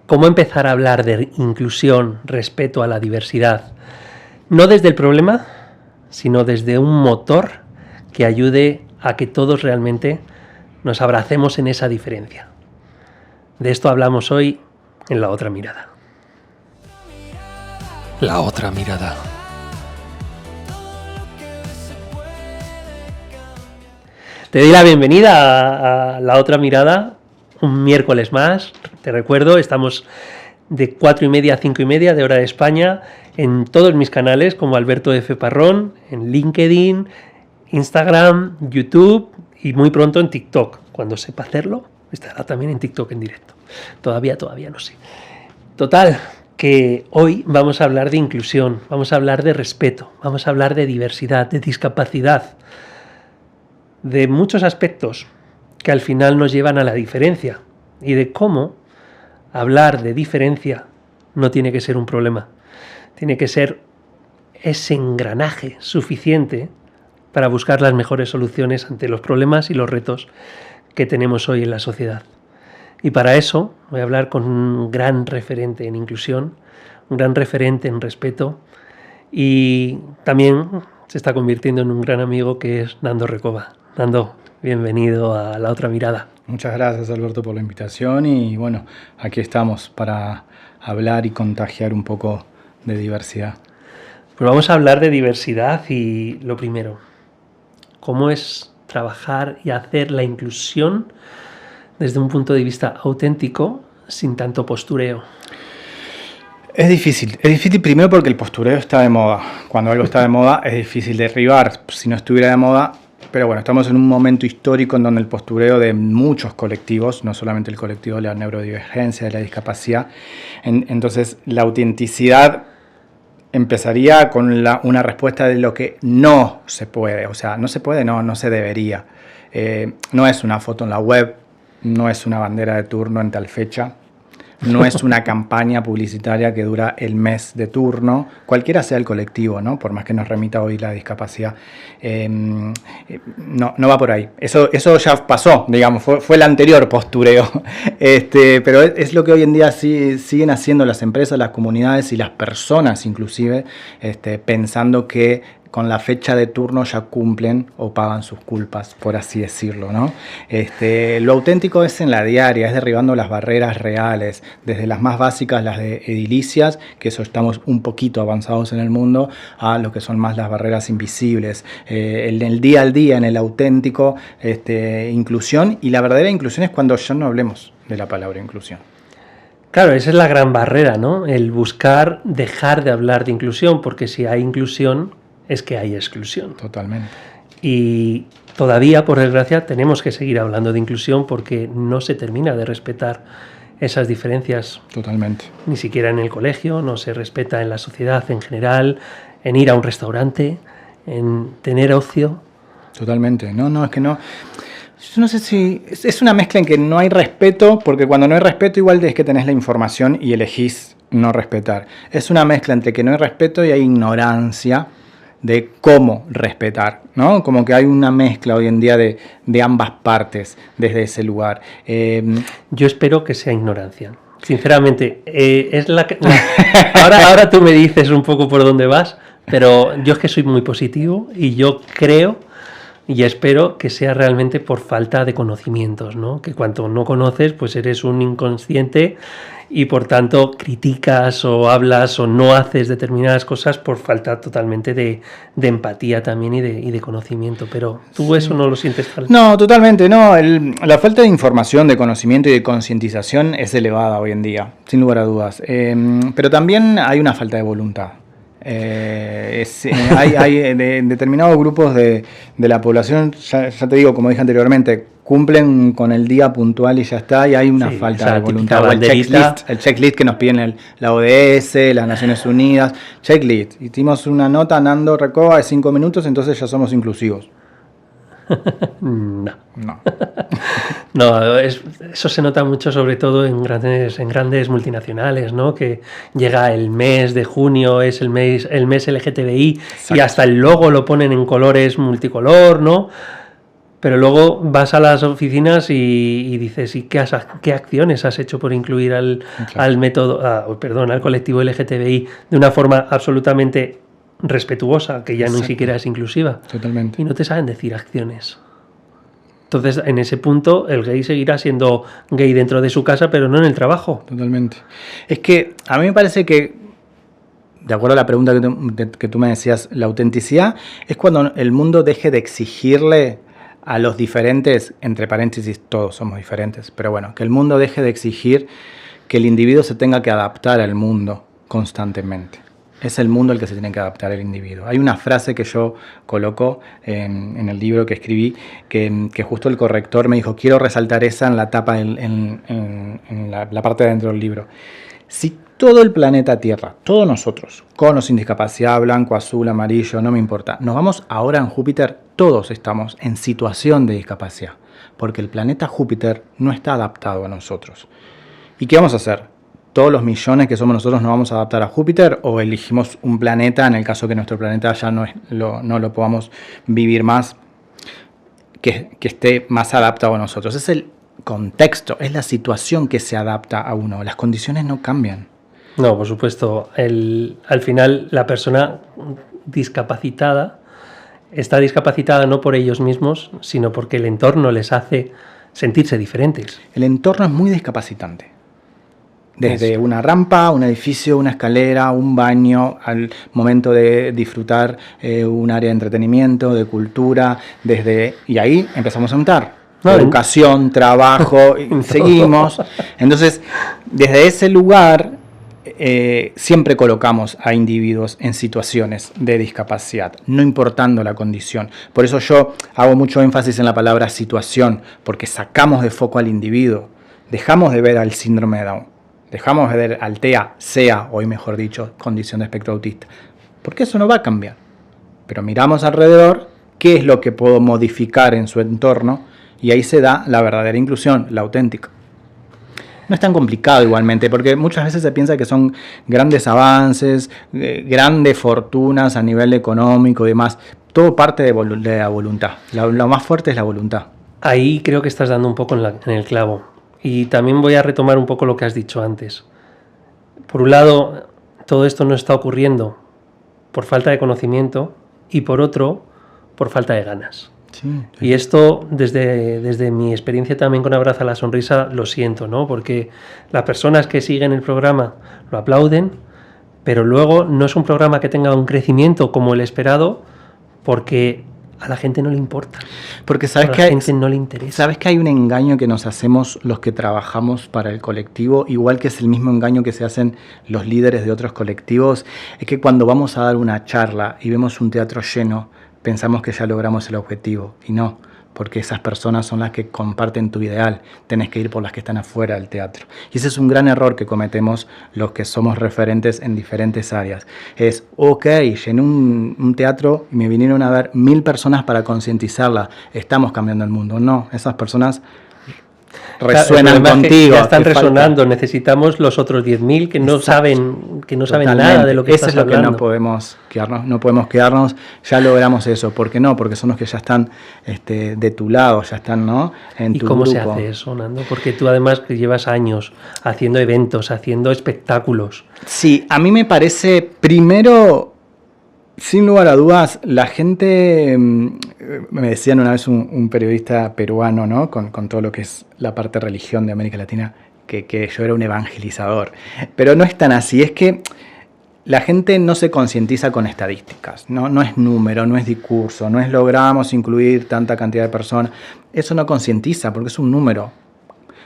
cómo empezar a hablar de inclusión, respeto a la diversidad, no desde el problema, sino desde un motor que ayude a que todos realmente nos abracemos en esa diferencia. De esto hablamos hoy en La Otra Mirada. La Otra Mirada. Te doy la bienvenida a La Otra Mirada, un miércoles más. Te recuerdo, estamos de 4:30 a 5:30 de hora de España en todos mis canales como Alberto F. Parrón, en LinkedIn, Instagram, YouTube y muy pronto en TikTok. Cuando sepa hacerlo, estará también en TikTok en directo. Todavía no sé. Total, que hoy vamos a hablar de inclusión, vamos a hablar de respeto, vamos a hablar de diversidad, de discapacidad, de muchos aspectos que al final nos llevan a la diferencia y de cómo hablar de diferencia no tiene que ser un problema, tiene que ser ese engranaje suficiente para buscar las mejores soluciones ante los problemas y los retos que tenemos hoy en la sociedad. Y para eso voy a hablar con un gran referente en inclusión, un gran referente en respeto y también se está convirtiendo en un gran amigo que es Nando Recoba. Nando, bienvenido a La Otra Mirada. Muchas gracias, Alberto, por la invitación y bueno, aquí estamos para hablar y contagiar un poco de diversidad. Pues vamos a hablar de diversidad y lo primero, ¿cómo es trabajar y hacer la inclusión desde un punto de vista auténtico sin tanto postureo? Es difícil primero porque el postureo está de moda. Cuando algo está de moda es difícil derribar si no estuviera de moda. Pero bueno, estamos en un momento histórico en donde el postureo de muchos colectivos, no solamente el colectivo de la neurodivergencia, de la discapacidad, entonces la autenticidad empezaría con una respuesta de lo que no se puede. O sea, no se puede, no se debería. No es una foto en la web, no es una bandera de turno en tal fecha, no es una campaña publicitaria que dura el mes de turno, cualquiera sea el colectivo, ¿no? Por más que nos remita hoy la discapacidad. No va por ahí. Eso ya pasó, digamos, fue el anterior postureo. Pero es lo que hoy en día siguen haciendo las empresas, las comunidades y las personas inclusive, pensando que con la fecha de turno ya cumplen o pagan sus culpas, por así decirlo, ¿no? Lo auténtico es en la diaria, es derribando las barreras reales, desde las más básicas, las de edilicias, que eso estamos un poquito avanzados en el mundo, a lo que son más las barreras invisibles. En el día al día, en el auténtico, inclusión, y la verdadera inclusión es cuando ya no hablemos de la palabra inclusión. Claro, esa es la gran barrera, ¿no? El buscar dejar de hablar de inclusión, porque si hay inclusión es que hay exclusión. Totalmente. Y todavía, por desgracia, tenemos que seguir hablando de inclusión porque no se termina de respetar esas diferencias. Totalmente. Ni siquiera en el colegio, no se respeta en la sociedad en general, en ir a un restaurante, en tener ocio. Totalmente. No, es que no. Yo no sé si es una mezcla en que no hay respeto, porque cuando no hay respeto igual es que tenés la información y elegís no respetar. Es una mezcla entre que no hay respeto y hay ignorancia de cómo respetar, ¿no? Como que hay una mezcla hoy en día de ambas partes desde ese lugar. Yo espero que sea ignorancia. Sinceramente, ahora tú me dices un poco por dónde vas, pero yo es que soy muy positivo y yo creo y espero que sea realmente por falta de conocimientos, ¿no? Que cuanto no conoces, pues eres un inconsciente y por tanto criticas o hablas o no haces determinadas cosas por falta totalmente de empatía también y de conocimiento. Pero tú eso no lo sientes tal. No, totalmente no. La falta de información, de conocimiento y de concientización es elevada hoy en día, sin lugar a dudas. Pero también hay una falta de voluntad. Hay determinados grupos de la población, ya te digo, como dije anteriormente, cumplen con el día puntual y ya está, y hay una falta de voluntad. O el checklist que nos piden la ODS, las Naciones Unidas, checklist. Hicimos una nota, Nando Recoba de 5 minutos, entonces ya somos inclusivos. No. No, eso se nota mucho, sobre todo en grandes multinacionales, ¿no? Que llega el mes de junio, es el mes LGTBI. Exacto. Y hasta el logo lo ponen en colores multicolor, ¿no? Pero luego vas a las oficinas y dices, ¿y qué acciones has hecho por incluir al colectivo LGTBI de una forma absolutamente respetuosa, que ya ni siquiera es inclusiva? Totalmente. Y no te saben decir acciones. Entonces, en ese punto, el gay seguirá siendo gay dentro de su casa, pero no en el trabajo. Totalmente. Es que a mí me parece que, de acuerdo a la pregunta que tú me decías, la autenticidad es cuando el mundo deje de exigirle a los diferentes, entre paréntesis, todos somos diferentes, pero bueno, que el mundo deje de exigir que el individuo se tenga que adaptar al mundo constantemente. Es el mundo el que se tiene que adaptar al individuo. Hay una frase que yo coloco en el libro que escribí, que justo el corrector me dijo, quiero resaltar esa en la tapa, en la parte de dentro del libro. Si todo el planeta Tierra, todos nosotros, con o sin discapacidad, blanco, azul, amarillo, no me importa, nos vamos ahora en Júpiter, todos estamos en situación de discapacidad, porque el planeta Júpiter no está adaptado a nosotros. ¿Y qué vamos a hacer? ¿Todos los millones que somos nosotros nos vamos a adaptar a Júpiter o elegimos un planeta, en el caso que nuestro planeta ya no lo podamos vivir más, que esté más adaptado a nosotros? Es el contexto, es la situación que se adapta a uno, las condiciones no cambian. No, por supuesto. Al final, la persona discapacitada está discapacitada no por ellos mismos, sino porque el entorno les hace sentirse diferentes. El entorno es muy discapacitante. Desde una rampa, un edificio, una escalera, un baño, al momento de disfrutar un área de entretenimiento, de cultura, y ahí empezamos a montar. Educación, trabajo, y seguimos. Entonces, desde ese lugar siempre colocamos a individuos en situaciones de discapacidad, no importando la condición. Por eso yo hago mucho énfasis en la palabra situación, porque sacamos de foco al individuo, dejamos de ver al síndrome de Down. Dejamos de ver al TEA, SEA, hoy mejor dicho, condición de espectro autista. Porque eso no va a cambiar. Pero miramos alrededor, qué es lo que puedo modificar en su entorno, y ahí se da la verdadera inclusión, la auténtica. No es tan complicado igualmente, porque muchas veces se piensa que son grandes avances, grandes fortunas a nivel económico y demás. Todo parte de la voluntad. Lo más fuerte es la voluntad. Ahí creo que estás dando un poco en el clavo. Y también voy a retomar un poco lo que has dicho antes. Por un lado, todo esto no está ocurriendo por falta de conocimiento y por otro, por falta de ganas. Sí. Y esto, desde mi experiencia también con Abraza la Sonrisa, lo siento, ¿no? Porque las personas que siguen el programa lo aplauden, pero luego no es un programa que tenga un crecimiento como el esperado, porque a la gente no le importa. Porque sabes que a la gente no le interesa. Sabes que hay un engaño que nos hacemos los que trabajamos para el colectivo, igual que es el mismo engaño que se hacen los líderes de otros colectivos, es que cuando vamos a dar una charla y vemos un teatro lleno, pensamos que ya logramos el objetivo, y no, porque esas personas son las que comparten tu ideal, tenés que ir por las que están afuera del teatro. Y ese es un gran error que cometemos los que somos referentes en diferentes áreas. Es, ok, llené un teatro y me vinieron a ver 1000 personas para concientizarla, estamos cambiando el mundo. No, esas personas resuenan contigo. Ya están resonando, falta. Necesitamos los otros 10.000 que no saben nada de lo que estás hablando. Eso es lo que no podemos quedarnos, ya logramos eso. ¿Por qué no? Porque son los que ya están de tu lado, ya están, ¿no? En tu grupo. ¿Y cómo se hace eso, Nando? Porque tú además que llevas años haciendo eventos, haciendo espectáculos. Sí, a mí me parece, primero, sin lugar a dudas, la gente, me decían una vez un periodista peruano, ¿no? Con todo lo que es la parte religión de América Latina, que yo era un evangelizador. Pero no es tan así, es que la gente no se concientiza con estadísticas, no es número, no es discurso, no es logramos incluir tanta cantidad de personas. Eso no concientiza porque es un número.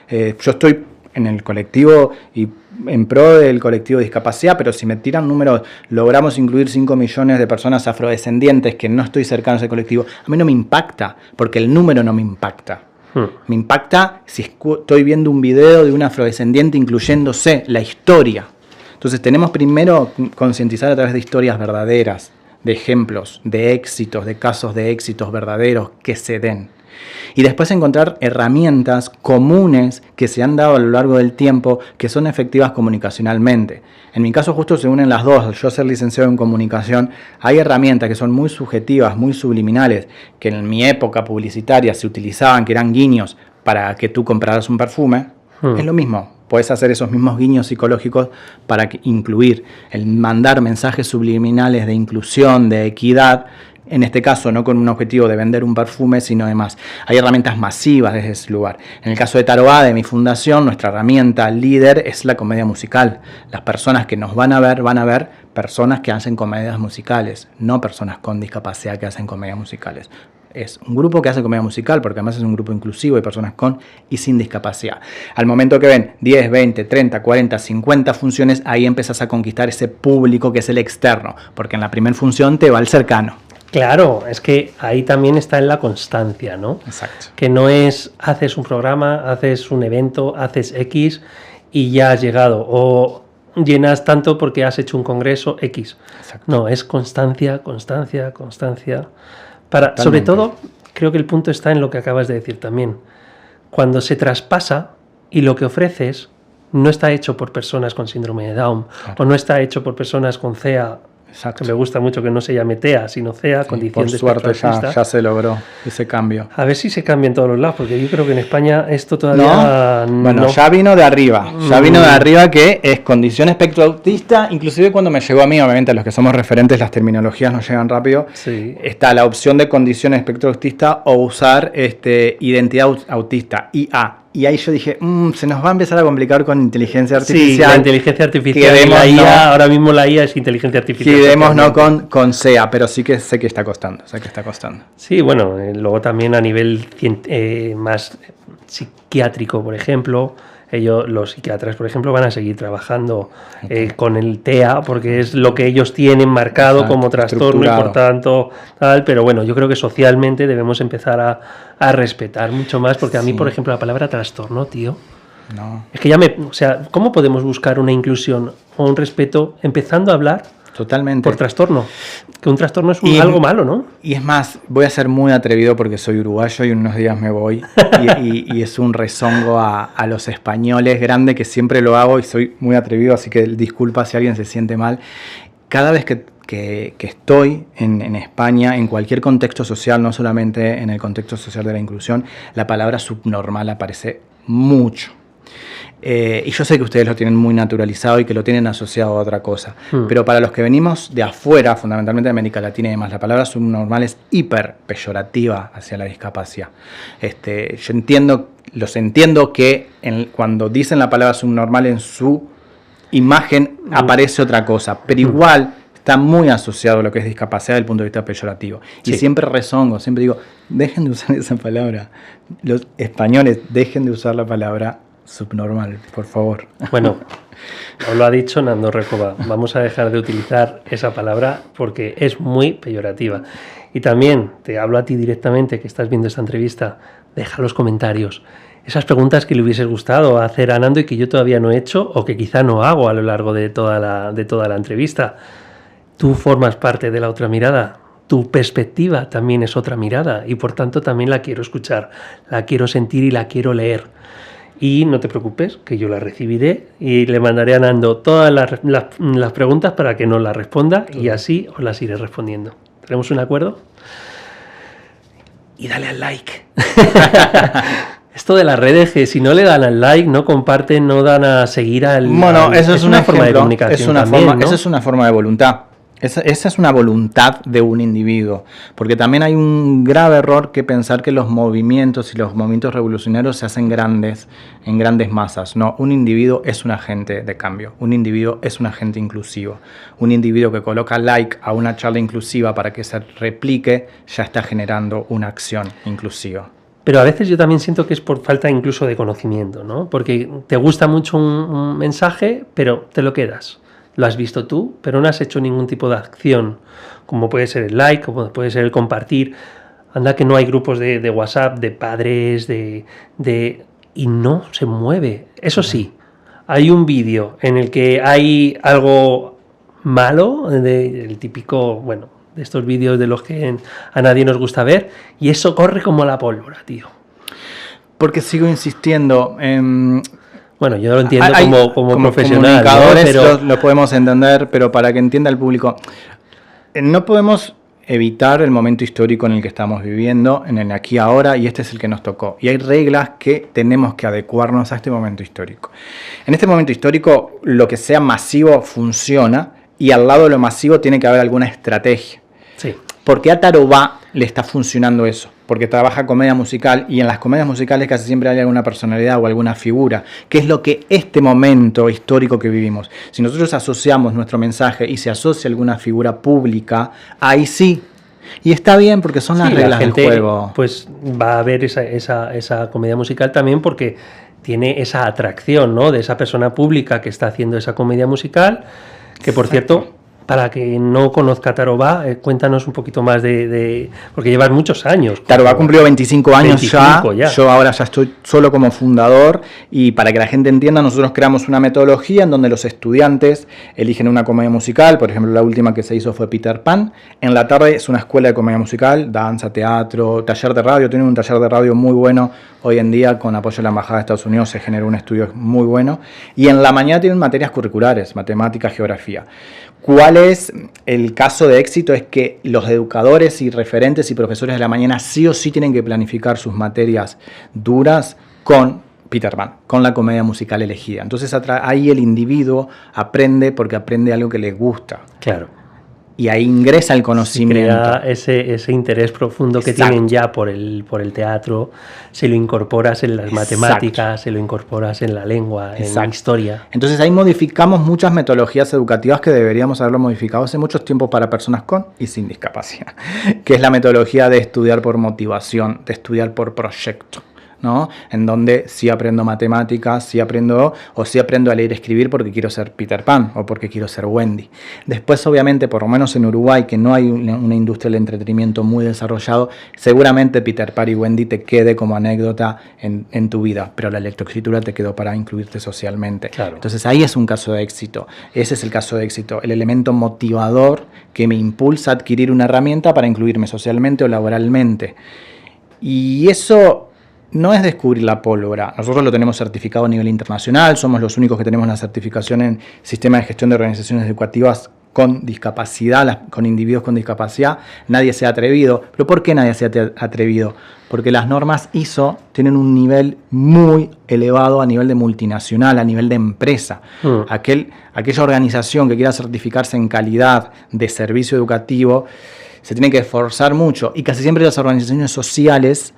Yo estoy en el colectivo y en pro del colectivo de discapacidad, pero si me tiran números, logramos incluir 5 millones de personas afrodescendientes que no estoy cercano a ese colectivo, a mí no me impacta, porque el número no me impacta. Me impacta si estoy viendo un video de un afrodescendiente incluyéndose la historia. Entonces tenemos primero concientizar a través de historias verdaderas, de ejemplos, de éxitos, de casos de éxitos verdaderos que se den. Y después encontrar herramientas comunes que se han dado a lo largo del tiempo que son efectivas comunicacionalmente. En mi caso justo se unen las dos. Yo ser licenciado en comunicación, hay herramientas que son muy subjetivas, muy subliminales, que en mi época publicitaria se utilizaban, que eran guiños para que tú compraras un perfume. Es lo mismo. Puedes hacer esos mismos guiños psicológicos para incluir, el mandar mensajes subliminales de inclusión, de equidad, en este caso no con un objetivo de vender un perfume, sino además hay herramientas masivas desde ese lugar. En el caso de Taroá, de mi fundación, nuestra herramienta líder es la comedia musical. Las personas que nos van a ver personas que hacen comedias musicales, no personas con discapacidad que hacen comedias musicales. Es un grupo que hace comedia musical, porque además es un grupo inclusivo de personas con y sin discapacidad. Al momento que ven 10, 20, 30, 40, 50 funciones, ahí empezás a conquistar ese público que es el externo, porque en la primera función te va el cercano. Claro, es que ahí también está en la constancia, ¿no? Exacto. Que no es haces un programa, haces un evento, haces X y ya has llegado, o llenas tanto porque has hecho un congreso X. Exacto. No, es constancia, constancia, constancia. Sobre todo, creo que el punto está en lo que acabas de decir también. Cuando se traspasa y lo que ofreces no está hecho por personas con síndrome de Down, o no está hecho por personas con CEA. Exacto. Que me gusta mucho que no se llame TEA, sino CEA, sí, condición de espectro autista. Ya se logró ese cambio. A ver si se cambia en todos los lados, porque yo creo que en España esto todavía no. Bueno, ya vino de arriba. Ya vino de arriba, que es condición espectro autista. Inclusive cuando me llegó a mí, obviamente los que somos referentes, las terminologías nos llegan rápido. Sí. Está la opción de condición espectro autista o usar identidad autista, IA. Y ahí yo dije, se nos va a empezar a complicar con inteligencia artificial. Sí, la inteligencia artificial y la IA, ahora mismo la IA es inteligencia artificial. Quedemos no con SEA, pero sí que sé que está costando, Sí, bueno, luego también a nivel más psiquiátrico, por ejemplo, los psiquiatras, por ejemplo, van a seguir trabajando con el TEA, porque es lo que ellos tienen marcado como trastorno y por tanto tal, pero bueno, yo creo que socialmente debemos empezar a respetar mucho más, porque a mí, por ejemplo, la palabra trastorno, tío, no. Es que o sea, ¿cómo podemos buscar una inclusión o un respeto empezando a hablar totalmente por trastorno? Que un trastorno es algo malo, ¿no? Y es más, voy a ser muy atrevido porque soy uruguayo y unos días me voy y es un rezongo a los españoles grande, que siempre lo hago y soy muy atrevido, así que disculpa si alguien se siente mal. Cada vez que estoy en España, en cualquier contexto social, no solamente en el contexto social de la inclusión, la palabra subnormal aparece mucho. Y yo sé que ustedes lo tienen muy naturalizado y que lo tienen asociado a otra cosa, pero para los que venimos de afuera, fundamentalmente de América Latina y demás, la palabra subnormal es hiper peyorativa hacia la discapacidad. Yo entiendo que cuando dicen la palabra subnormal, en su imagen aparece otra cosa, pero igual está muy asociado a lo que es discapacidad desde el punto de vista peyorativo. Sí. Y siempre rezongo, siempre digo, dejen de usar esa palabra. Los españoles, dejen de usar la palabra subnormal, por favor. Bueno, os lo ha dicho Nando Recoba. Vamos a dejar de utilizar esa palabra porque es muy peyorativa. Y también te hablo a ti directamente, que estás viendo esta entrevista. Deja los comentarios. Esas preguntas que le hubiese gustado hacer a Nando y que yo todavía no he hecho o que quizá no hago a lo largo de toda la entrevista. Tú formas parte de la otra mirada. Tu perspectiva también es otra mirada y por tanto también la quiero escuchar, la quiero sentir y la quiero leer. Y no te preocupes, que yo la recibiré y le mandaré a Nando todas las preguntas para que nos las responda y así os las iré respondiendo. ¿Tenemos un acuerdo? Y dale al like. Esto de las redes, que si no le dan al like, no comparten, no dan a seguir al... Bueno, eso es una forma de comunicación también, ¿no? Esa es una forma de voluntad. Esa es una voluntad de un individuo, porque también hay un grave error que pensar que los movimientos y los movimientos revolucionarios se hacen grandes, en grandes masas. No, un individuo es un agente de cambio, un individuo es un agente inclusivo. Un individuo que coloca like a una charla inclusiva para que se replique, ya está generando una acción inclusiva. Pero a veces yo también siento que es por falta incluso de conocimiento, ¿no? Porque te gusta mucho un mensaje, pero te lo quedas. Lo has visto tú, pero no has hecho ningún tipo de acción, como puede ser el like, como puede ser el compartir. Anda que no hay grupos de WhatsApp, de padres, y no se mueve. Eso sí, hay un vídeo en el que hay algo malo, el típico, de estos vídeos de los que a nadie nos gusta ver, y eso corre como la pólvora, tío. Porque sigo insistiendo. Bueno, yo lo entiendo como profesional, comunicadores, ¿no? Pero lo podemos entender, pero para que entienda el público, no podemos evitar el momento histórico en el que estamos viviendo, en el aquí ahora, y este es el que nos tocó. Y hay reglas que tenemos que adecuarnos a este momento histórico. En este momento histórico, lo que sea masivo funciona, y al lado de lo masivo tiene que haber alguna estrategia. sí. ¿Por qué a Tarobá le está funcionando eso? Porque trabaja comedia musical, y en las comedias musicales casi siempre hay alguna personalidad o alguna figura, que es lo que este momento histórico que vivimos. Si nosotros asociamos nuestro mensaje y se asocia a alguna figura pública, ahí sí. Y está bien porque son las reglas del juego. Pues va a ver esa comedia musical también porque tiene esa atracción, ¿no? De esa persona pública que está haciendo esa comedia musical, que por cierto, para que no conozca Tarobá, cuéntanos un poquito más porque llevas muchos años. Tarobá cumplió 25 años 25 ya. Yo ahora ya estoy solo como fundador, y para que la gente entienda, nosotros creamos una metodología en donde los estudiantes eligen una comedia musical. Por ejemplo, la última que se hizo fue Peter Pan. En la tarde es una escuela de comedia musical, danza, teatro, taller de radio. Tienen un taller de radio muy bueno. Hoy en día, con apoyo de la Embajada de Estados Unidos, se generó un estudio muy bueno. Y en la mañana tienen materias curriculares, matemática, geografía. ¿Cuál es el caso de éxito? Es que los educadores y referentes y profesores de la mañana sí o sí tienen que planificar sus materias duras con Peter Pan, con la comedia musical elegida. Entonces ahí el individuo aprende porque aprende algo que le gusta. Claro. Y ahí ingresa el conocimiento. Crea ese interés profundo que Exacto. tienen ya por el teatro, se lo incorporas en las Exacto. matemáticas, se lo incorporas en la lengua, en la historia. Entonces ahí modificamos muchas metodologías educativas que deberíamos haberlo modificado hace mucho tiempo para personas con y sin discapacidad, que es la metodología de estudiar por motivación, de estudiar por proyecto, ¿no? En donde sí aprendo matemáticas, sí aprendo a leer y escribir porque quiero ser Peter Pan o porque quiero ser Wendy. Después, obviamente, por lo menos en Uruguay, que no hay una industria del entretenimiento muy desarrollado, seguramente Peter Pan y Wendy te quede como anécdota en tu vida, pero la lectoescritura te quedó para incluirte socialmente. Claro. Entonces ahí es un caso de éxito. Ese es el caso de éxito, el elemento motivador que me impulsa a adquirir una herramienta para incluirme socialmente o laboralmente. Y eso no es descubrir la pólvora. Nosotros lo tenemos certificado a nivel internacional, somos los únicos que tenemos la certificación en Sistema de Gestión de Organizaciones Educativas con discapacidad, con individuos con discapacidad. Nadie se ha atrevido. ¿Pero por qué nadie se ha atrevido? Porque las normas ISO tienen un nivel muy elevado a nivel de multinacional, a nivel de empresa. Aquella organización que quiera certificarse en calidad de servicio educativo se tiene que esforzar mucho, y casi siempre las organizaciones sociales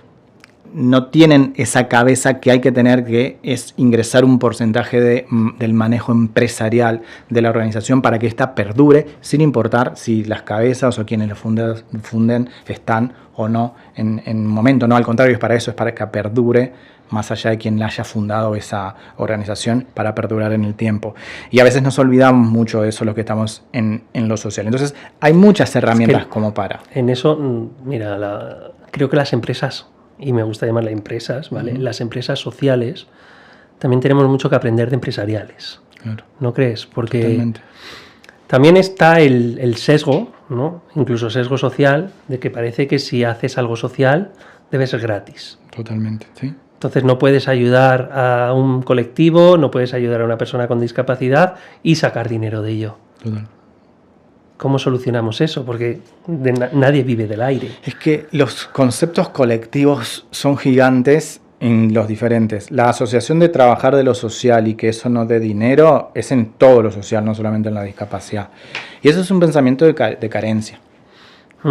no tienen esa cabeza que hay que tener, que es ingresar un porcentaje del manejo empresarial de la organización para que ésta perdure, sin importar si las cabezas o quienes lo funden están o no en un momento. No, al contrario, es para que perdure, más allá de quien haya fundado esa organización, para perdurar en el tiempo. Y a veces nos olvidamos mucho de eso, los que estamos en lo social. Entonces, hay muchas herramientas como para. En eso, mira, creo que las empresas, y me gusta llamarlas empresas, ¿vale? Las empresas sociales también tenemos mucho que aprender de empresariales. Claro. ¿No crees? Porque Totalmente. también está el sesgo, ¿no? Incluso sesgo social, de que parece que si haces algo social debe ser gratis. Totalmente, sí. Entonces no puedes ayudar a un colectivo, no puedes ayudar a una persona con discapacidad y sacar dinero de ello. Total. ¿Cómo solucionamos eso? Porque nadie vive del aire. Es que los conceptos colectivos son gigantes en los diferentes. La asociación de trabajar de lo social y que eso no dé dinero es en todo lo social, no solamente en la discapacidad. Y eso es un pensamiento de carencia.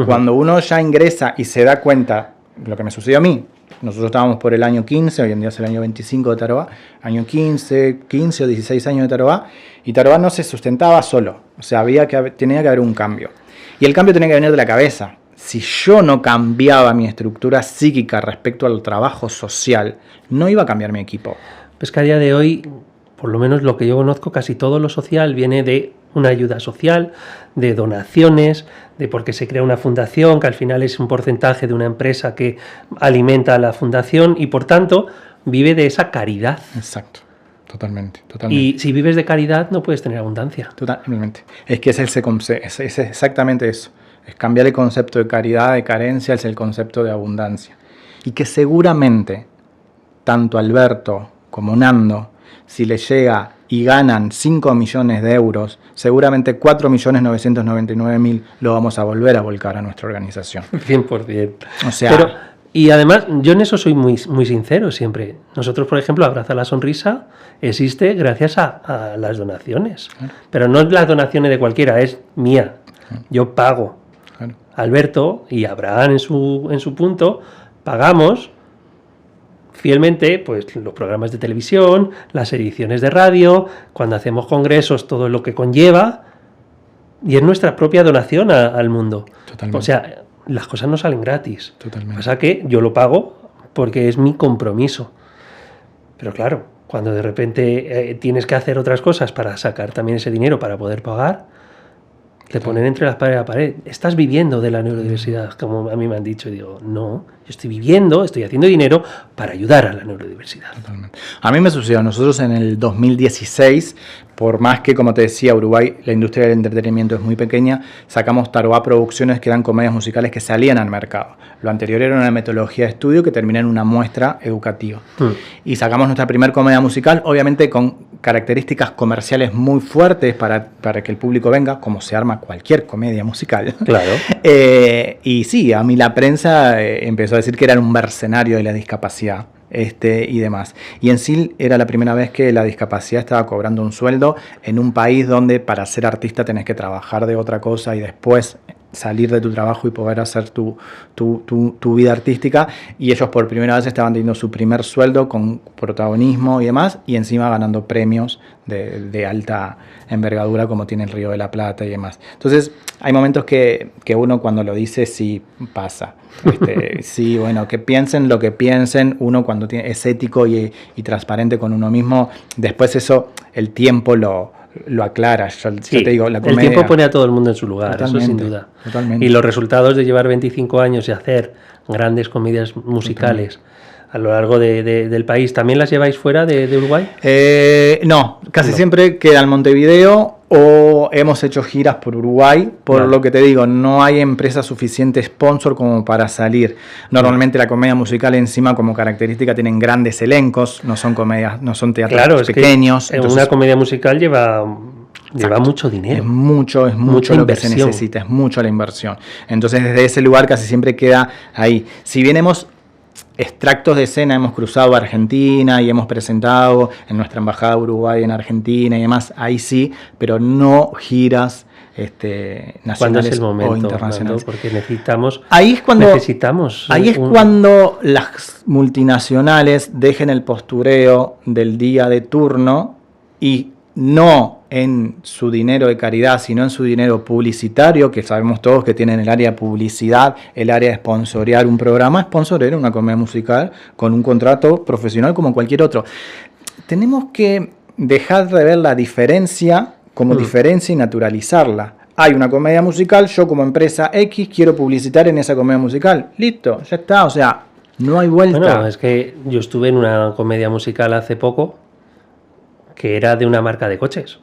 Cuando uno ya ingresa y se da cuenta, lo que me sucedió a mí, nosotros estábamos por el año 15, hoy en día es el año 25 de Tarobá, año 15 o 16 años de Tarobá, y Tarobá no se sustentaba solo, o sea, tenía que haber un cambio. Y el cambio tenía que venir de la cabeza. Si yo no cambiaba mi estructura psíquica respecto al trabajo social, no iba a cambiar mi equipo. Pues que a día de hoy, por lo menos lo que yo conozco, casi todo lo social viene de una ayuda social, de donaciones, de porque se crea una fundación, que al final es un porcentaje de una empresa que alimenta a la fundación y por tanto vive de esa caridad. Exacto, totalmente. Y si vives de caridad no puedes tener abundancia. Totalmente. Es que es exactamente eso. Es cambiar el concepto de caridad, de carencia, es el concepto de abundancia. Y que seguramente, tanto Alberto como Nando, si les llega y ganan 5 millones de euros, seguramente 4.999.000 lo vamos a volver a volcar a nuestra organización. 100%. O sea... Pero, y además, yo en eso soy muy, muy sincero siempre. Nosotros, por ejemplo, Abraza la Sonrisa existe gracias a las donaciones. Claro. Pero no es las donaciones de cualquiera, es mía. Claro. Yo pago. Claro. Alberto y Abraham en su punto, pagamos fielmente pues los programas de televisión, las ediciones de radio, cuando hacemos congresos, todo lo que conlleva, y es nuestra propia donación al mundo. Totalmente. O sea, las cosas no salen gratis. Totalmente. Pasa que yo lo pago porque es mi compromiso. Pero claro, cuando de repente tienes que hacer otras cosas para sacar también ese dinero para poder pagar, te ponen entre la pared y la pared. Estás viviendo de la neurodiversidad, como a mí me han dicho. Y digo, no, yo estoy viviendo, estoy haciendo dinero para ayudar a la neurodiversidad. Totalmente. A mí me sucedió, nosotros en el 2016, por más que, como te decía, Uruguay, la industria del entretenimiento es muy pequeña, sacamos Taroá Producciones, que eran comedias musicales que salían al mercado. Lo anterior era una metodología de estudio que termina en una muestra educativa. Y sacamos nuestra primera comedia musical, obviamente con características comerciales muy fuertes para que el público venga, como se arma cualquier comedia musical. Claro. Y sí, a mí la prensa empezó a decir que era un mercenario de la discapacidad. Y demás. Y en sí era la primera vez que la discapacidad estaba cobrando un sueldo en un país donde para ser artista tenés que trabajar de otra cosa y después salir de tu trabajo y poder hacer tu vida artística, y ellos por primera vez estaban teniendo su primer sueldo con protagonismo y demás, y encima ganando premios de alta envergadura como tiene el Río de la Plata y demás. Entonces hay momentos que uno cuando lo dice sí pasa. Sí, bueno, que piensen lo que piensen, uno cuando es ético y transparente con uno mismo, después eso el tiempo lo aclara. Yo te digo, la comedia, el tiempo pone a todo el mundo en su lugar, eso sin duda. Totalmente. Y los resultados de llevar 25 años y hacer grandes comedias musicales a lo largo del país, ¿también las lleváis fuera de Uruguay? No, casi siempre queda en Montevideo o hemos hecho giras por Uruguay, por lo que te digo, no hay empresa suficiente sponsor como para salir. Normalmente la comedia musical encima como característica tienen grandes elencos, no son comedias, no son teatros pequeños. Entonces, una comedia musical lleva mucho dinero. Es mucho lo que se necesita, es mucho la inversión. Entonces desde ese lugar casi siempre queda ahí. Si bien hemos extractos de escena, hemos cruzado a Argentina y hemos presentado en nuestra embajada de Uruguay en Argentina y demás, ahí sí, pero no giras nacionales. ¿Cuándo es el momento, o internacionales? Porque necesitamos. Ahí es cuando las multinacionales dejen el postureo del día de turno y no en su dinero de caridad, sino en su dinero publicitario, que sabemos todos que tienen el área de publicidad, el área de sponsorear un programa, sponsorear una comedia musical con un contrato profesional como cualquier otro. Tenemos que dejar de ver la diferencia como diferencia y naturalizarla. Hay una comedia musical, yo como empresa X quiero publicitar en esa comedia musical. Listo, ya está, o sea, no hay vuelta. Bueno, es que yo estuve en una comedia musical hace poco que era de una marca de coches.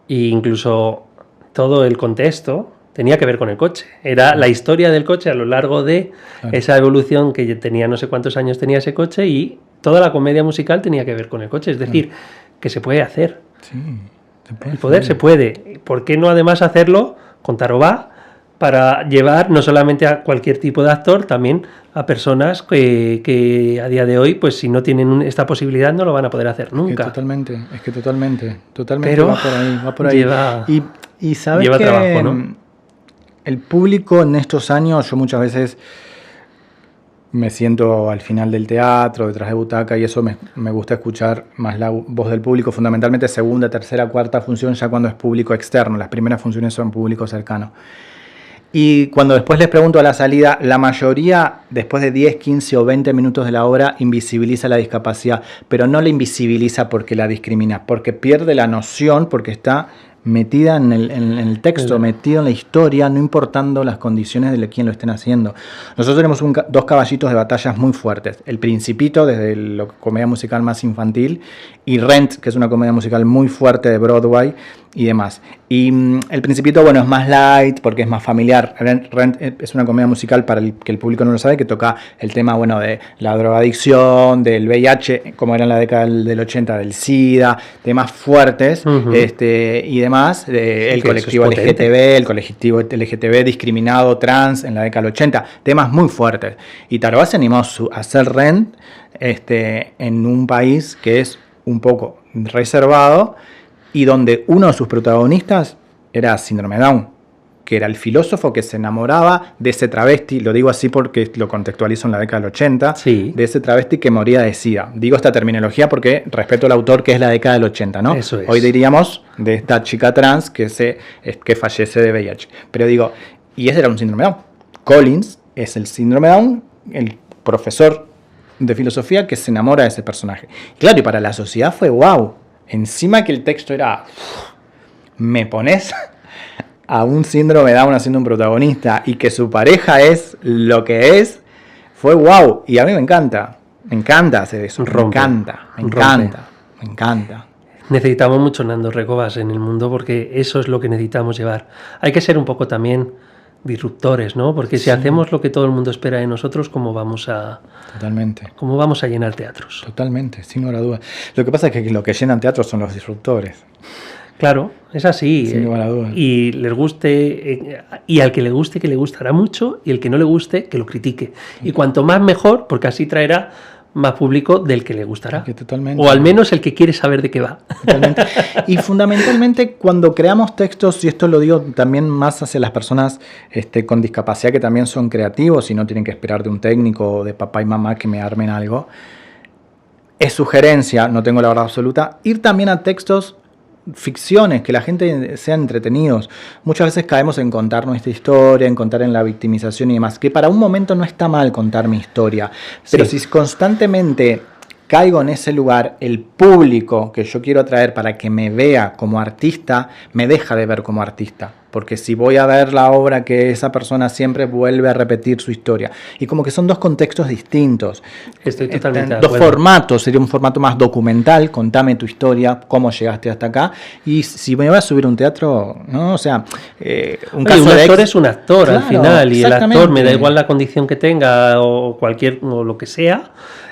E incluso todo el contexto tenía que ver con el coche. Era la historia del coche a lo largo de esa evolución que tenía, no sé cuántos años tenía ese coche, y toda la comedia musical tenía que ver con el coche. Es decir, que se puede hacer. Sí, el poder se puede. ¿Por qué no además hacerlo con Taroá? Para llevar no solamente a cualquier tipo de actor, también a personas que a día de hoy, pues si no tienen esta posibilidad, no lo van a poder hacer nunca. Totalmente. Pero va por ahí. Y sabes lleva que trabajo, ¿no? El público en estos años, yo muchas veces me siento al final del teatro, detrás de butaca, y eso me gusta escuchar más la voz del público, fundamentalmente segunda, tercera, cuarta función, ya cuando es público externo. Las primeras funciones son público cercano. Y cuando después les pregunto a la salida, la mayoría, después de 10, 15 o 20 minutos de la obra, invisibiliza la discapacidad, pero no la invisibiliza porque la discrimina, porque pierde la noción, porque está metida en el texto, metida en la historia, no importando las condiciones de quien lo estén haciendo. Nosotros tenemos dos caballitos de batallas muy fuertes. El Principito, desde la comedia musical más infantil, y Rent, que es una comedia musical muy fuerte de Broadway, y demás. Y El Principito, bueno, es más light porque es más familiar. Rent es una comedia musical, para el que el público no lo sabe, que toca el tema, bueno, de la drogadicción, del VIH, como era en la década del 80, del SIDA, temas fuertes, y demás, el colectivo LGTB, el colectivo LGTB discriminado, trans, en la década del 80, temas muy fuertes. Y Tarobá se animó a hacer Rent en un país que es un poco reservado, y donde uno de sus protagonistas era Síndrome de Down, que era el filósofo que se enamoraba de ese travesti, lo digo así porque lo contextualizo en la década del 80, sí, de ese travesti que moría de SIDA. Digo esta terminología porque respeto al autor, que es la década del 80, ¿no? Eso es. Hoy diríamos de esta chica trans que fallece de VIH. Pero digo, y ese era un síndrome de Down. Collins es el síndrome de Down, el profesor de filosofía que se enamora de ese personaje. Claro, y para la sociedad fue wow. Encima que el texto era, me pones a un síndrome de Down haciendo un protagonista y que su pareja es lo que es, fue wow. Y a mí me encanta hacer eso. Rompe. Me encanta. Necesitamos mucho Nando Recovas en el mundo porque eso es lo que necesitamos llevar. Hay que ser un poco también disruptores, ¿no? Porque si hacemos lo que todo el mundo espera de nosotros, ¿cómo vamos a llenar teatros? Totalmente, sin lugar a dudas. Lo que pasa es que lo que llenan teatros son los disruptores. Claro, es así. Sin lugar a dudas. Y les guste, y al que le guste, que le gustará mucho, y el que no le guste, que lo critique. Y cuanto más mejor, porque así traerá más público del que le gustará. Totalmente. O al menos el que quiere saber de qué va. Totalmente. Y fundamentalmente cuando creamos textos, y esto lo digo también más hacia las personas con discapacidad que también son creativos y no tienen que esperar de un técnico o de papá y mamá que me armen algo, es sugerencia, no tengo la verdad absoluta, ir también a textos, ficciones, que la gente sea entretenidos. Muchas veces caemos en contar nuestra historia, en contar en la victimización y demás, que para un momento no está mal contar mi historia, pero si constantemente caigo en ese lugar, el público que yo quiero atraer para que me vea como artista, me deja de ver como artista. Porque si voy a ver la obra que esa persona siempre vuelve a repetir su historia. Y como que son dos contextos distintos. Estoy totalmente de dos acuerdo. formatos. Sería un formato más documental. Contame tu historia, cómo llegaste hasta acá. Y si me voy a subir a un teatro, ¿no? O sea, un actor es un actor, claro, al final. Y el actor, me da igual la condición que tenga o lo que sea,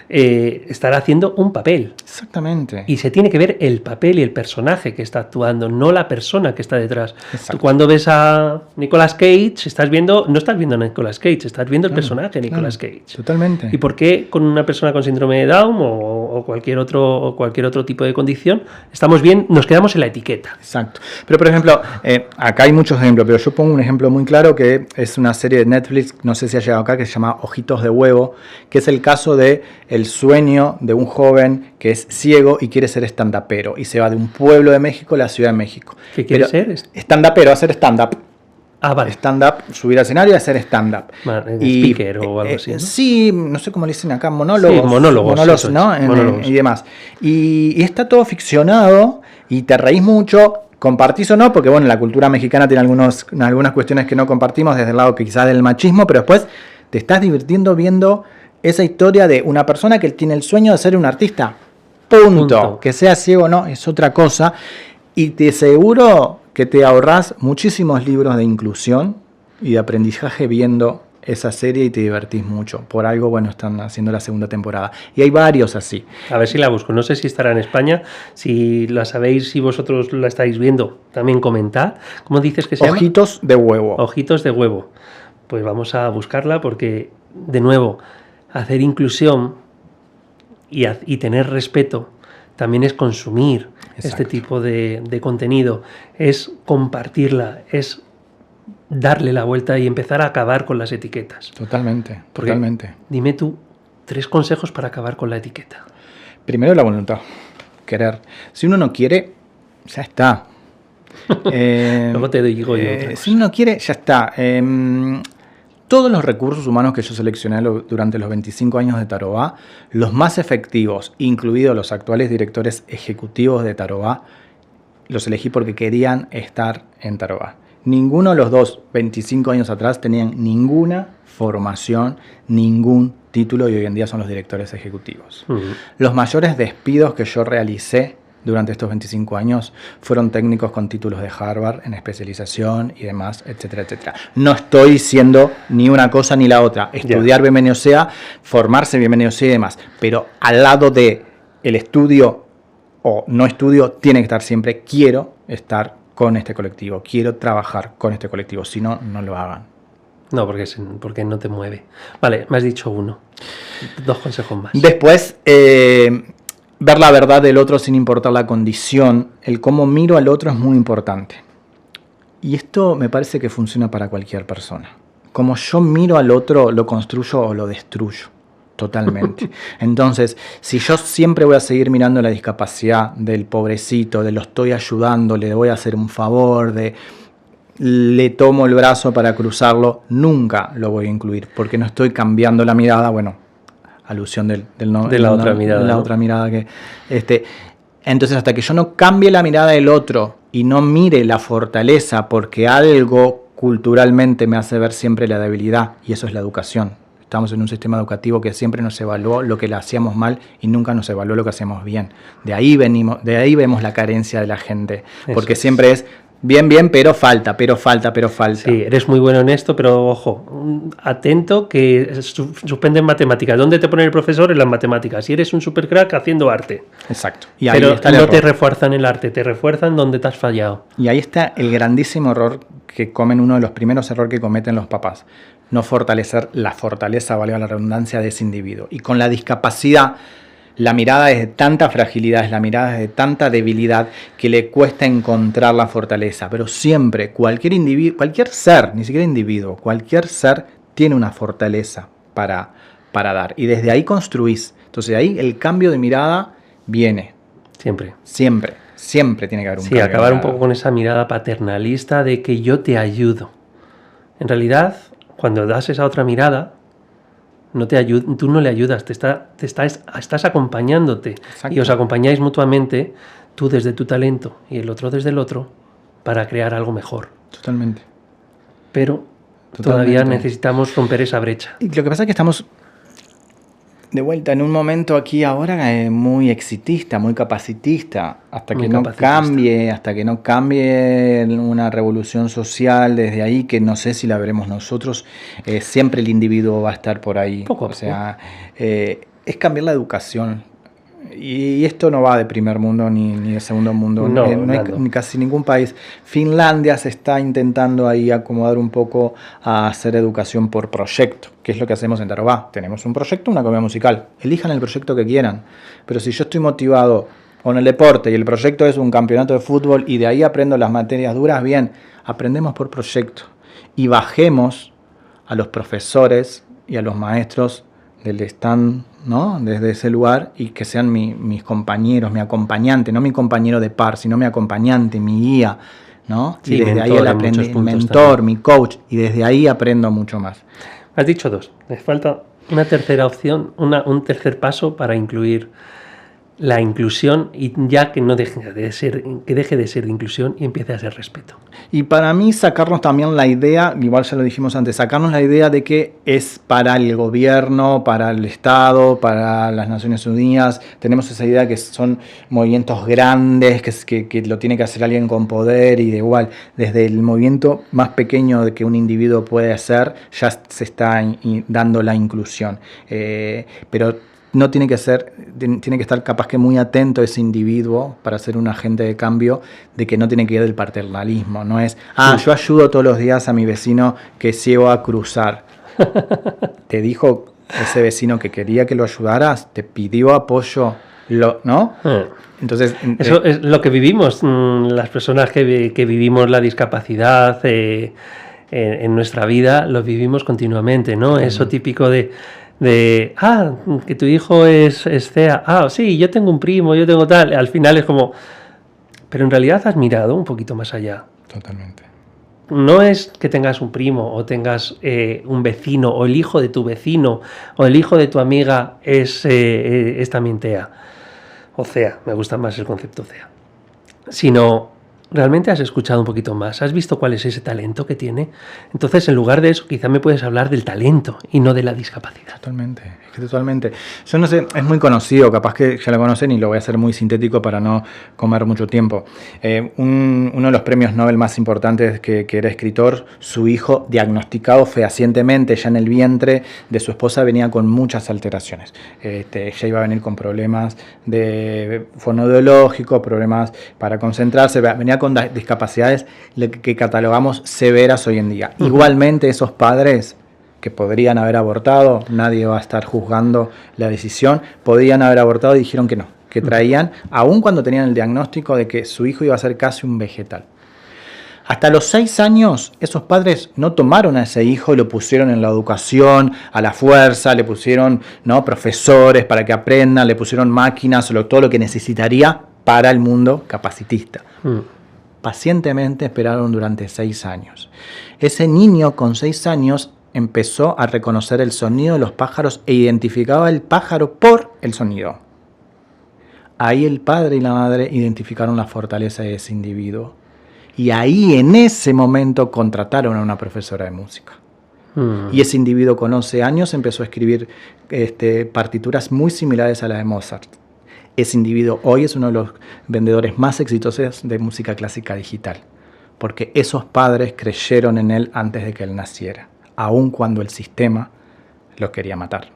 estará haciendo un papel. Exactamente. Y se tiene que ver el papel y el personaje que está actuando, no la persona que está detrás. Exacto. Tú cuando ves a Nicolas Cage, no estás viendo a Nicolas Cage, estás viendo el personaje de Nicolas Cage. Totalmente. ¿Y por qué con una persona con síndrome de Down o cualquier otro tipo de condición estamos bien, nos quedamos en la etiqueta? Exacto. Pero por ejemplo, acá hay muchos ejemplos, pero yo pongo un ejemplo muy claro que es una serie de Netflix, no sé si ha llegado acá, que se llama Ojitos de Huevo, que es el caso de el sueño de un joven que es ciego y quiere ser stand-upero y se va de un pueblo de México a la Ciudad de México. ¿Qué quiere ser? Stand-upero, hacer stand-up. Ah, vale. Stand-up, subir al escenario y hacer stand-up. Speaker o algo así, ¿no? Sí, no sé cómo le dicen acá, monólogos. Sí, monólogos, ¿no? Y demás. Y está todo ficcionado y te reís mucho. Compartís o no, porque bueno, la cultura mexicana tiene algunas cuestiones que no compartimos desde el lado que quizás del machismo, pero después te estás divirtiendo viendo esa historia de una persona que tiene el sueño de ser un artista. Punto. Que sea ciego o no, es otra cosa. Y te aseguro que te ahorrás muchísimos libros de inclusión y de aprendizaje viendo esa serie y te divertís mucho. Por algo, bueno, están haciendo la segunda temporada. Y hay varios así. A ver si la busco. No sé si estará en España. Si la sabéis, si vosotros la estáis viendo, también comentad. ¿Cómo dices que se llama? Ojitos de Huevo. Ojitos de Huevo. Pues vamos a buscarla porque, de nuevo, hacer inclusión y tener respeto también es consumir este tipo de contenido, es compartirla, es darle la vuelta y empezar a acabar con las etiquetas. Totalmente. Dime tú 3 consejos para acabar con la etiqueta. Primero, la voluntad, querer. Si uno no quiere, ya está. Luego te digo yo. Si uno quiere, ya está. Todos los recursos humanos que yo seleccioné durante los 25 años de Tarobá, los más efectivos, incluidos los actuales directores ejecutivos de Tarobá, los elegí porque querían estar en Tarobá. Ninguno de los dos, 25 años atrás, tenían ninguna formación, ningún título y hoy en día son los directores ejecutivos. Los mayores despidos que yo realicé durante estos 25 años fueron técnicos con títulos de Harvard en especialización y demás, etcétera, etcétera. No estoy diciendo ni una cosa ni la otra. Estudiar bienvenido sea, formarse bienvenido sea y demás. Pero al lado de el estudio o no estudio, tiene que estar siempre, quiero estar con este colectivo, quiero trabajar con este colectivo. Si no, no lo hagan. No, porque no te mueve. Vale, me has dicho uno. 2 consejos más. Después, ver la verdad del otro sin importar la condición. El cómo miro al otro es muy importante. Y esto me parece que funciona para cualquier persona. Como yo miro al otro, lo construyo o lo destruyo. Totalmente. Entonces, si yo siempre voy a seguir mirando la discapacidad del pobrecito, de lo estoy ayudando, le voy a hacer un favor, le tomo el brazo para cruzarlo, nunca lo voy a incluir, porque no estoy cambiando la mirada, bueno, alusión de la otra mirada. La otra mirada que entonces, hasta que yo no cambie la mirada del otro y no mire la fortaleza, porque algo culturalmente me hace ver siempre la debilidad, y eso es la educación. Estamos en un sistema educativo que siempre nos evaluó lo que le hacíamos mal y nunca nos evaluó lo que hacíamos bien. De ahí vemos la carencia de la gente, porque siempre es bien, pero falta. Sí, eres muy bueno en esto, pero ojo, atento que suspenden matemáticas. ¿Dónde te pone el profesor? En las matemáticas. Si eres un super crack haciendo arte. Exacto. Y ahí pero está el no error. Te refuerzan el arte, te refuerzan donde te has fallado. Y ahí está el grandísimo error que uno de los primeros errores que cometen los papás. No fortalecer la fortaleza, valga la redundancia, de ese individuo. Y con la discapacidad, la mirada es de tanta fragilidad, la mirada es de tanta debilidad que le cuesta encontrar la fortaleza. Pero siempre, cualquier individuo, cualquier ser, ni siquiera individuo, cualquier ser tiene una fortaleza para dar. Y desde ahí construís. Entonces ahí el cambio de mirada viene. Siempre tiene que haber un cambio. Sí, acabar un poco con esa mirada paternalista de que yo te ayudo. En realidad, cuando das esa otra mirada, tú no le ayudas, estás acompañándote. Exacto. Y os acompañáis mutuamente, tú desde tu talento y el otro desde el otro, para crear algo mejor. Totalmente. Pero todavía necesitamos romper esa brecha. Y lo que pasa es que estamos de vuelta en un momento aquí ahora muy exitista, muy capacitista, hasta que no cambie una revolución social desde ahí, que no sé si la veremos nosotros, siempre el individuo va a estar por ahí. Poco. Es cambiar la educación. Y esto no va de primer mundo ni de segundo mundo, no hay casi ningún país. Finlandia se está intentando ahí acomodar un poco a hacer educación por proyecto, que es lo que hacemos en Tarobá. Tenemos un proyecto, una comedia musical, elijan el proyecto que quieran, pero si yo estoy motivado con el deporte y el proyecto es un campeonato de fútbol y de ahí aprendo las materias duras, bien, aprendemos por proyecto y bajemos a los profesores y a los maestros del stand, ¿no? Desde ese lugar, y que sean mis compañeros, mi acompañante, no mi compañero de par, sino mi acompañante, mi guía, ¿no? Sí, y desde ahí el mentor, mi coach, y desde ahí aprendo mucho más. Has dicho 2, me falta una tercera opción, un tercer paso para incluir la inclusión, y ya que deje de ser de inclusión y empiece a ser respeto. Y para mí sacarnos también la idea, igual ya lo dijimos antes, sacarnos la idea de que es para el gobierno, para el Estado, para las Naciones Unidas. Tenemos esa idea que son movimientos grandes, que lo tiene que hacer alguien con poder, y de igual, desde el movimiento más pequeño de que un individuo puede hacer, ya se está dando la inclusión. Pero no tiene que estar capaz que muy atento ese individuo para ser un agente de cambio, de que no tiene que ir del paternalismo. No es, yo ayudo todos los días a mi vecino que es ciego a cruzar. Te dijo ese vecino que quería que lo ayudaras, te pidió apoyo, ¿no? Entonces, eso es lo que vivimos, las personas que vivimos la discapacidad en nuestra vida, lo vivimos continuamente, ¿no? Eso típico de que tu hijo es CEA, sí, yo tengo un primo, yo tengo tal, al final es como, pero en realidad has mirado un poquito más allá. Totalmente. No es que tengas un primo o tengas un vecino, o el hijo de tu vecino o el hijo de tu amiga es también TEA o CEA, me gusta más el concepto CEA, sino realmente has escuchado un poquito más, has visto cuál es ese talento que tiene. Entonces, en lugar de eso, quizá me puedes hablar del talento y no de la discapacidad. Totalmente, es que totalmente. Yo no sé, es muy conocido, capaz que ya lo conocen y lo voy a hacer muy sintético para no comer mucho tiempo. Uno de los premios Nobel más importantes que era escritor, su hijo diagnosticado fehacientemente ya en el vientre de su esposa venía con muchas alteraciones. Ella iba a venir con problemas de fonoaudiológicos, problemas para concentrarse, venía con discapacidades que catalogamos severas hoy en día. Igualmente esos padres que podrían haber abortado, nadie va a estar juzgando la decisión, podían haber abortado y dijeron que no, que traían, aun cuando tenían el diagnóstico de que su hijo iba a ser casi un vegetal. Hasta los 6 años, esos padres no tomaron a ese hijo y lo pusieron en la educación, a la fuerza, le pusieron, ¿no?, profesores para que aprendan, le pusieron máquinas, todo lo que necesitaría para el mundo capacitista. Pacientemente esperaron durante 6 años. Ese niño con 6 años empezó a reconocer el sonido de los pájaros e identificaba el pájaro por el sonido. Ahí el padre y la madre identificaron la fortaleza de ese individuo. Y ahí, en ese momento, contrataron a una profesora de música. Y ese individuo con 11 años empezó a escribir partituras muy similares a las de Mozart. Ese individuo hoy es uno de los vendedores más exitosos de música clásica digital, porque esos padres creyeron en él antes de que él naciera, aun cuando el sistema lo quería matar.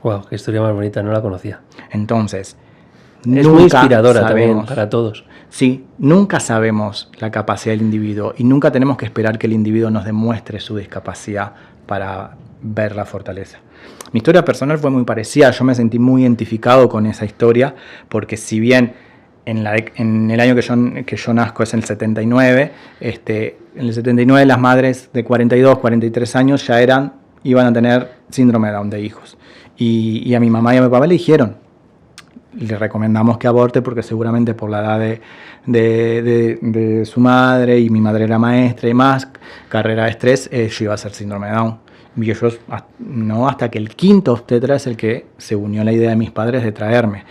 Wow, qué historia más bonita, no la conocía. Entonces, es muy inspiradora también para todos. Sí, nunca sabemos la capacidad del individuo y nunca tenemos que esperar que el individuo nos demuestre su discapacidad para ver la fortaleza. Mi historia personal fue muy parecida, yo me sentí muy identificado con esa historia, porque si bien en el año que yo nazco es en el 79, en el 79 las madres de 42, 43 años ya iban a tener síndrome de Down de hijos. Y a mi mamá y a mi papá le dijeron, le recomendamos que aborte porque seguramente por la edad de su madre, y mi madre era maestra y más, carrera de estrés, yo iba a ser síndrome de Down. Y ellos, no, hasta que el quinto obstetra es el que se unió a la idea de mis padres de traerme.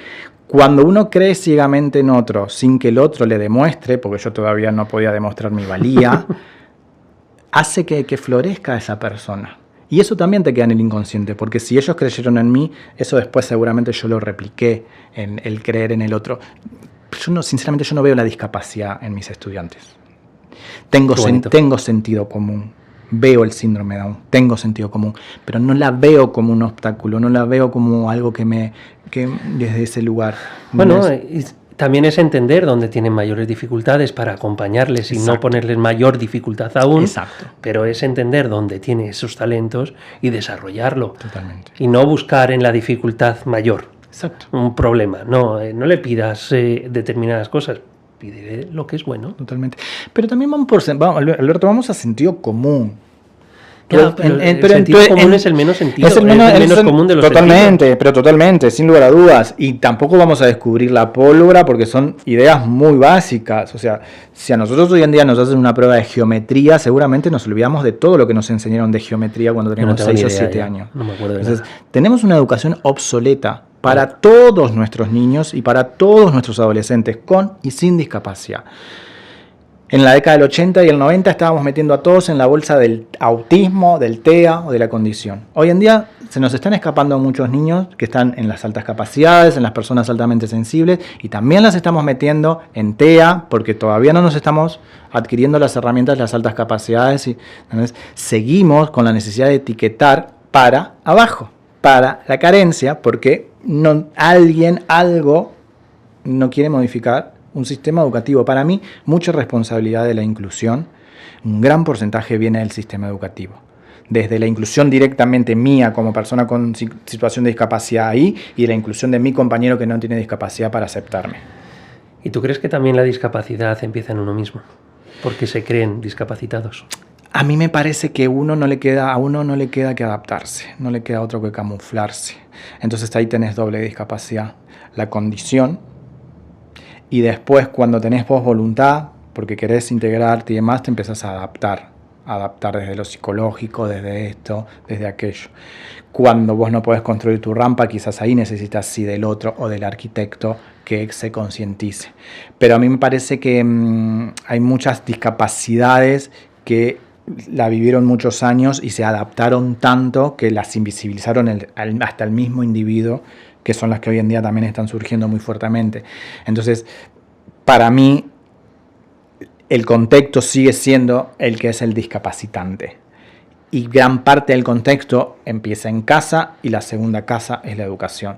Cuando uno cree ciegamente en otro sin que el otro le demuestre, porque yo todavía no podía demostrar mi valía, hace que florezca esa persona. Y eso también te queda en el inconsciente, porque si ellos creyeron en mí, eso después seguramente yo lo repliqué en el creer en el otro. Sinceramente yo no veo la discapacidad en mis estudiantes. Tengo sentido común, veo el síndrome de Down, tengo sentido común, pero no la veo como un obstáculo, no la veo como algo que desde ese lugar. Bueno, también es entender dónde tienen mayores dificultades para acompañarles. Exacto. Y no ponerles mayor dificultad aún. Exacto. Pero es entender dónde tiene esos talentos y desarrollarlo. Totalmente. Y no buscar en la dificultad mayor. Exacto. Un problema. No le pidas determinadas cosas. Pídele lo que es bueno. Totalmente. Pero también Alberto, vamos a sentido común. Claro, pero el sentido común es el menos sentido, es el menos común de los totalmente, sentidos. Pero totalmente, sin lugar a dudas. Y tampoco vamos a descubrir la pólvora porque son ideas muy básicas. O sea, si a nosotros hoy en día nos hacen una prueba de geometría, seguramente nos olvidamos de todo lo que nos enseñaron de geometría cuando teníamos 6 o 7 años. No me acuerdo de Entonces, nada. Tenemos una educación obsoleta para todos nuestros niños y para todos nuestros adolescentes, con y sin discapacidad. En la década del 80 y el 90 estábamos metiendo a todos en la bolsa del autismo, del TEA o de la condición. Hoy en día se nos están escapando muchos niños que están en las altas capacidades, en las personas altamente sensibles, y también las estamos metiendo en TEA porque todavía no nos estamos adquiriendo las herramientas de las altas capacidades. Y entonces seguimos con la necesidad de etiquetar para abajo, para la carencia, porque algo no quiere modificar un sistema educativo. Para mí, mucha responsabilidad de la inclusión, un gran porcentaje viene del sistema educativo. Desde la inclusión directamente mía como persona con situación de discapacidad ahí, y la inclusión de mi compañero que no tiene discapacidad para aceptarme. ¿Y tú crees que también la discapacidad empieza en uno mismo? Porque se creen discapacitados. A mí me parece que a uno no le queda que adaptarse, no le queda otro que camuflarse. Entonces ahí tenés doble discapacidad. La condición. Y después, cuando tenés vos voluntad, porque querés integrarte y demás, te empezás a adaptar adaptar desde lo psicológico, desde esto, desde aquello. Cuando vos no podés construir tu rampa, quizás ahí necesitas sí del otro o del arquitecto que se concientice. Pero a mí me parece que hay muchas discapacidades que la vivieron muchos años y se adaptaron tanto que las invisibilizaron hasta el mismo individuo, que son las que hoy en día también están surgiendo muy fuertemente. Entonces, para mí, el contexto sigue siendo el que es el discapacitante. Y gran parte del contexto empieza en casa y la segunda casa es la educación.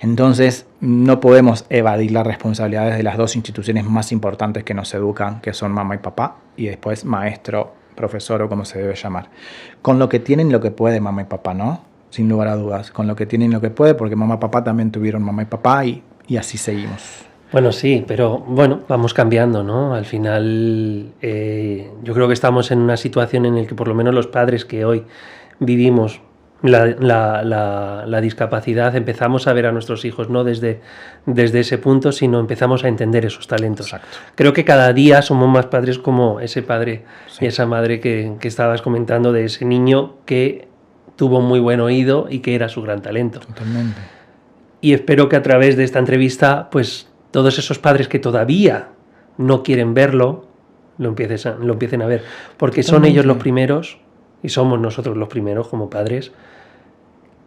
Entonces no podemos evadir las responsabilidades de las dos instituciones más importantes que nos educan, que son mamá y papá, y después maestro, profesor o como se debe llamar. Con lo que tienen lo que puede mamá y papá, ¿no? Sin lugar a dudas, con lo que tienen lo que puede, porque mamá y papá también tuvieron mamá y papá y así seguimos. Bueno, sí, pero bueno, vamos cambiando, ¿no? Al final yo creo que estamos en una situación en la que por lo menos los padres que hoy vivimos la discapacidad empezamos a ver a nuestros hijos no desde ese punto, sino empezamos a entender esos talentos. Exacto. Creo que cada día somos más padres como ese padre Sí. y esa madre que estabas comentando, de ese niño que tuvo muy buen oído y que era su gran talento. Totalmente. Y espero que a través de esta entrevista, pues todos esos padres que todavía no quieren verlo, lo empiecen a ver. Porque son ellos los primeros, y somos nosotros los primeros como padres,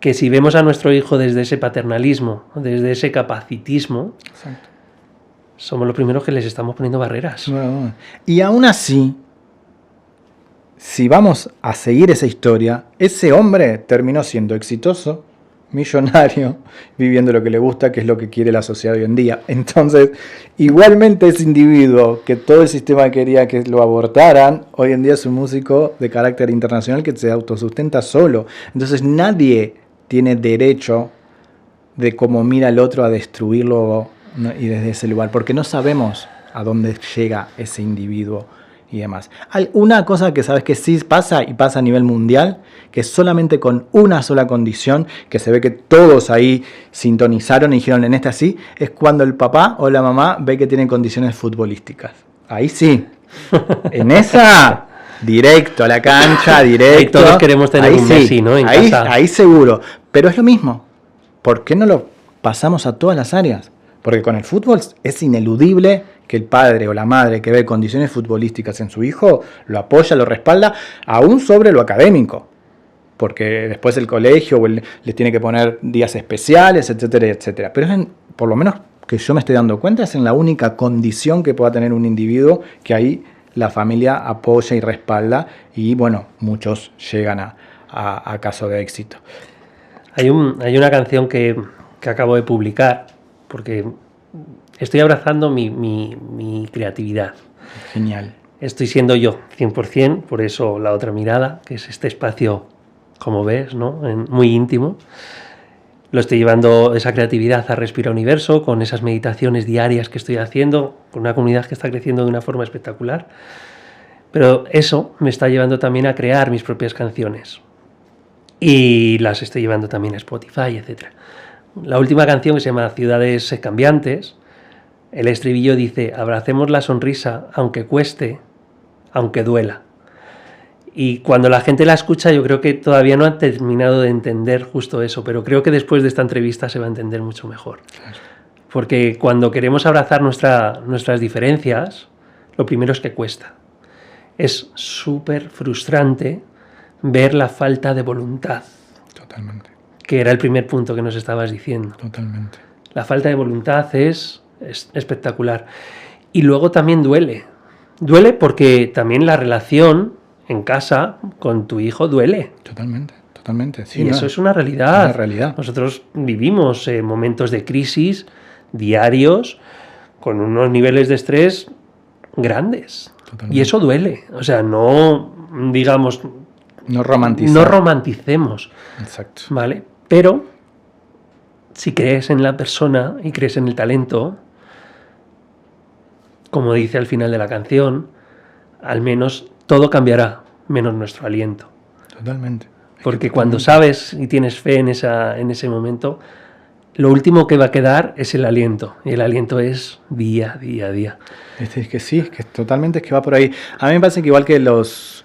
que si vemos a nuestro hijo desde ese paternalismo, desde ese capacitismo, Exacto. somos los primeros que les estamos poniendo barreras. Bueno, y aún así, si vamos a seguir esa historia, ese hombre terminó siendo exitoso, millonario, viviendo lo que le gusta, que es lo que quiere la sociedad hoy en día. Entonces, igualmente ese individuo que todo el sistema quería que lo abortaran, hoy en día es un músico de carácter internacional que se autosustenta solo. Entonces nadie tiene derecho de cómo mira al otro a destruirlo, ¿no? Y desde ese lugar, porque no sabemos a dónde llega ese individuo y demás. Hay una cosa que sabes que sí pasa y pasa a nivel mundial, que solamente con una sola condición, que se ve que todos ahí sintonizaron y dijeron en esta sí, es cuando el papá o la mamá ve que tienen condiciones futbolísticas. Ahí sí. En esa, directo a la cancha, directo. Ahí todos queremos tener un Messi, ¿no? En ahí, casa. ahí seguro. Pero es lo mismo. ¿Por qué no lo pasamos a todas las áreas? Porque con el fútbol es ineludible que el padre o la madre que ve condiciones futbolísticas en su hijo lo apoya, lo respalda, aún sobre lo académico. Porque después el colegio les tiene que poner días especiales, etcétera, etcétera. Pero por lo menos que yo me estoy dando cuenta, es en la única condición que pueda tener un individuo que ahí la familia apoya y respalda y, bueno, muchos llegan a caso de éxito. Hay una canción que acabo de publicar, porque estoy abrazando mi creatividad. Genial. Estoy siendo yo, 100%, por eso La Otra Mirada, que es este espacio, como ves, ¿no? Muy íntimo. Lo estoy llevando, esa creatividad, a Respira Universo, con esas meditaciones diarias que estoy haciendo, con una comunidad que está creciendo de una forma espectacular. Pero eso me está llevando también a crear mis propias canciones. Y las estoy llevando también a Spotify, etc. La última canción, que se llama Ciudades Cambiantes, el estribillo dice: abracemos la sonrisa, aunque cueste, aunque duela. Y cuando la gente la escucha, yo creo que todavía no han terminado de entender justo eso, pero creo que después de esta entrevista se va a entender mucho mejor. Porque cuando queremos abrazar nuestras diferencias, lo primero es que cuesta. Es súper frustrante ver la falta de voluntad. Totalmente. Que era el primer punto que nos estabas diciendo. Totalmente. La falta de voluntad es espectacular. Y luego también duele. Duele porque también la relación en casa con tu hijo duele. Totalmente, totalmente. Sí, y eso es una realidad. Una realidad. Nosotros vivimos momentos de crisis diarios con unos niveles de estrés grandes. Totalmente. Y eso duele. O sea, no, digamos, no romanticemos. Exacto. ¿Vale? Pero si crees en la persona y crees en el talento, como dice al final de la canción, al menos todo cambiará, menos nuestro aliento. Totalmente. Porque cuando sabes y tienes fe en ese momento, lo último que va a quedar es el aliento. Y el aliento es día a día. Es que sí, es que totalmente es que va por ahí. A mí me parece que igual que los